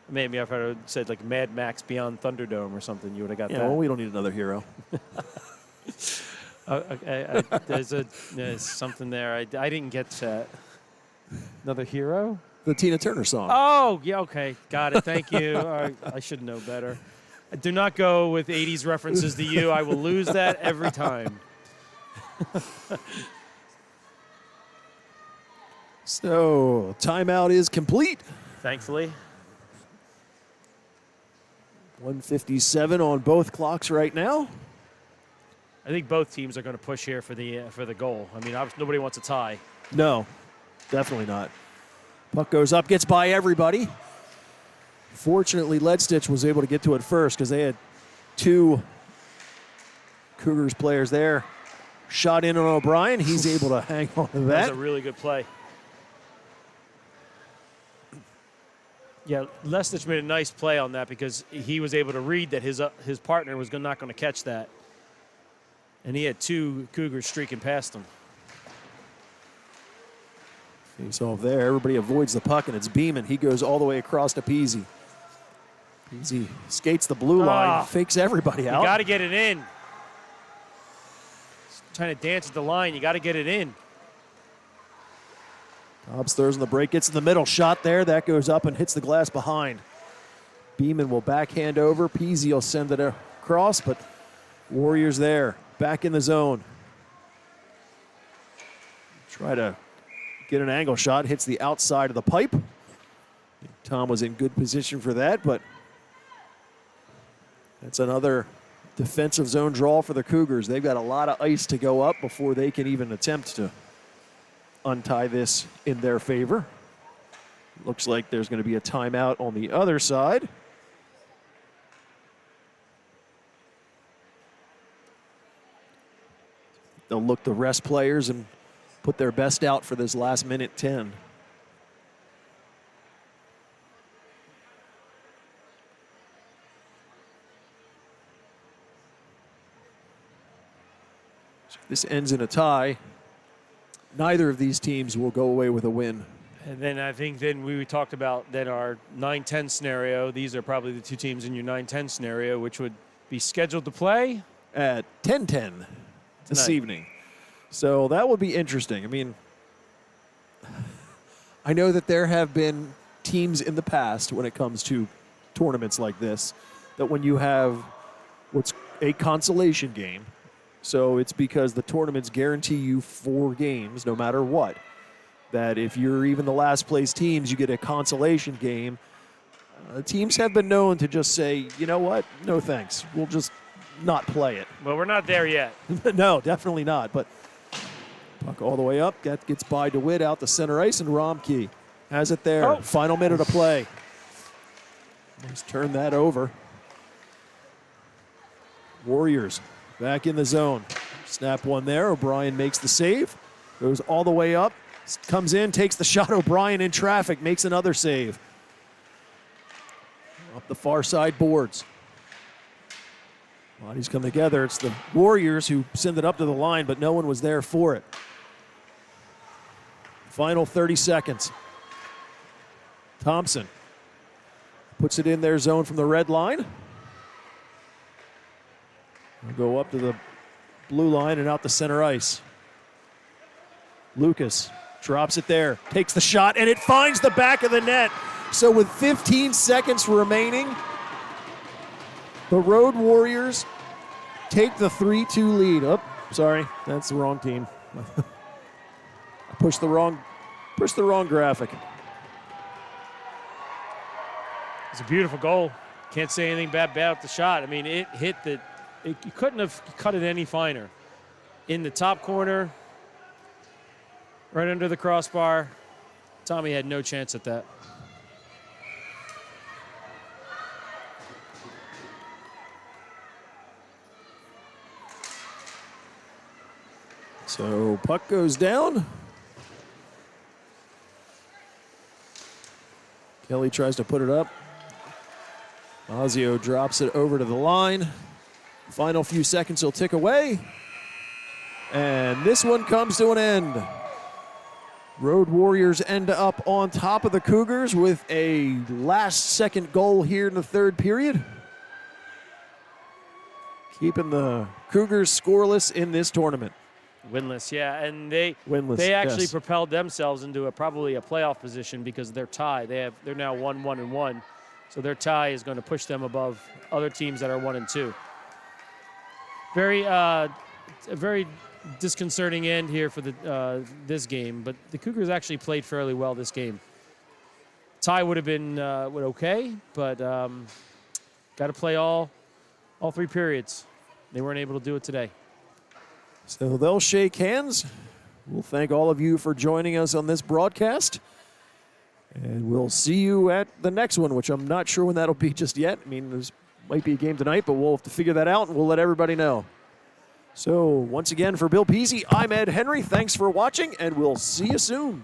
Maybe if I had said like Mad Max Beyond Thunderdome or something, you would have got that. Yeah, well, we don't need another hero. There's something there. I didn't get that. Another hero? The Tina Turner song. Oh, yeah, okay. Got it. Thank you. I should know better. Do not go with 80s references to you. I will lose that every time. So, timeout is complete. Thankfully. 1:57 on both clocks right now. I think both teams are going to push here for the goal. I mean, nobody wants a tie. No, definitely not. Puck goes up, gets by everybody. Fortunately, Ledstitch was able to get to it first because they had 2 Cougars players there. Shot in on O'Brien. He's able to hang on to that. That was a really good play. Yeah, Lestich made a nice play on that because he was able to read that his partner was not going to catch that. And he had 2 Cougars streaking past him. Face off there. Everybody avoids the puck, and it's Beeman. He goes all the way across to Peasy. Peasy skates the blue line, fakes everybody out. You got to get it in. He's trying to dance at the line. You got to get it in. Dobbs throws in the break, gets in the middle, shot there. That goes up and hits the glass behind. Beeman will backhand over. Peasy will send it across, but Warriors there, back in the zone. Try to get an angle shot, hits the outside of the pipe. Tom was in good position for that, but that's another defensive zone draw for the Cougars. They've got a lot of ice to go up before they can even attempt to untie this in their favor. Looks like there's going to be a timeout on the other side. They'll look to rest players and put their best out for this last minute 10. So this ends in a tie. Neither of these teams will go away with a win. And then I think we talked about our 9-10 scenario. These are probably the 2 teams in your 9-10 scenario, which would be scheduled to play at 10:10 this evening. So that would be interesting. I mean, I know that there have been teams in the past when it comes to tournaments like this, that when you have what's a consolation game, so it's because the tournaments guarantee you 4 games no matter what, that if you're even the last place teams, you get a consolation game. Teams have been known to just say, you know what, no thanks, we'll just not play it. Well, we're not there yet. No, definitely not. But puck all the way up, that gets by DeWitt out to center ice, and Romkey has it there. Oh. Final minute of play. Let's turn that over. Warriors back in the zone. Snap one there. O'Brien makes the save. Goes all the way up. Comes in, takes the shot. O'Brien in traffic, makes another save. Up the far side boards. Bodies come together. It's the Warriors who send it up to the line, but no one was there for it. Final 30 seconds. Thompson puts it in their zone from the red line. We'll go up to the blue line and out to center ice. Lucas drops it there, takes the shot, and it finds the back of the net. So with 15 seconds remaining, the Road Warriors take the 3-2 lead. Oh, sorry, that's the wrong team. I pushed the wrong graphic. It's a beautiful goal. Can't say anything bad about the shot. I mean, it hit you couldn't have cut it any finer. In the top corner, right under the crossbar. Tommy had no chance at that. So puck goes down. Kelly tries to put it up. Ozio drops it over to the line. Final few seconds will tick away. And this one comes to an end. Road Warriors end up on top of the Cougars with a last-second goal here in the third period. Keeping the Cougars scoreless in this tournament. Winless, yeah, and they actually yes. propelled themselves into probably a playoff position because they're tied. They're now 1-1-1, so their tie is going to push them above other teams that are 1-2. Very disconcerting end here for this game, but the Cougars actually played fairly well this game. Tie would have been okay, but got to play all 3 periods. They weren't able to do it today. So they'll shake hands. We'll thank all of you for joining us on this broadcast. And we'll see you at the next one, which I'm not sure when that'll be just yet. I mean, there might be a game tonight, but we'll have to figure that out, and we'll let everybody know. So once again, for Bill Peasy, I'm Ed Henry. Thanks for watching, and we'll see you soon.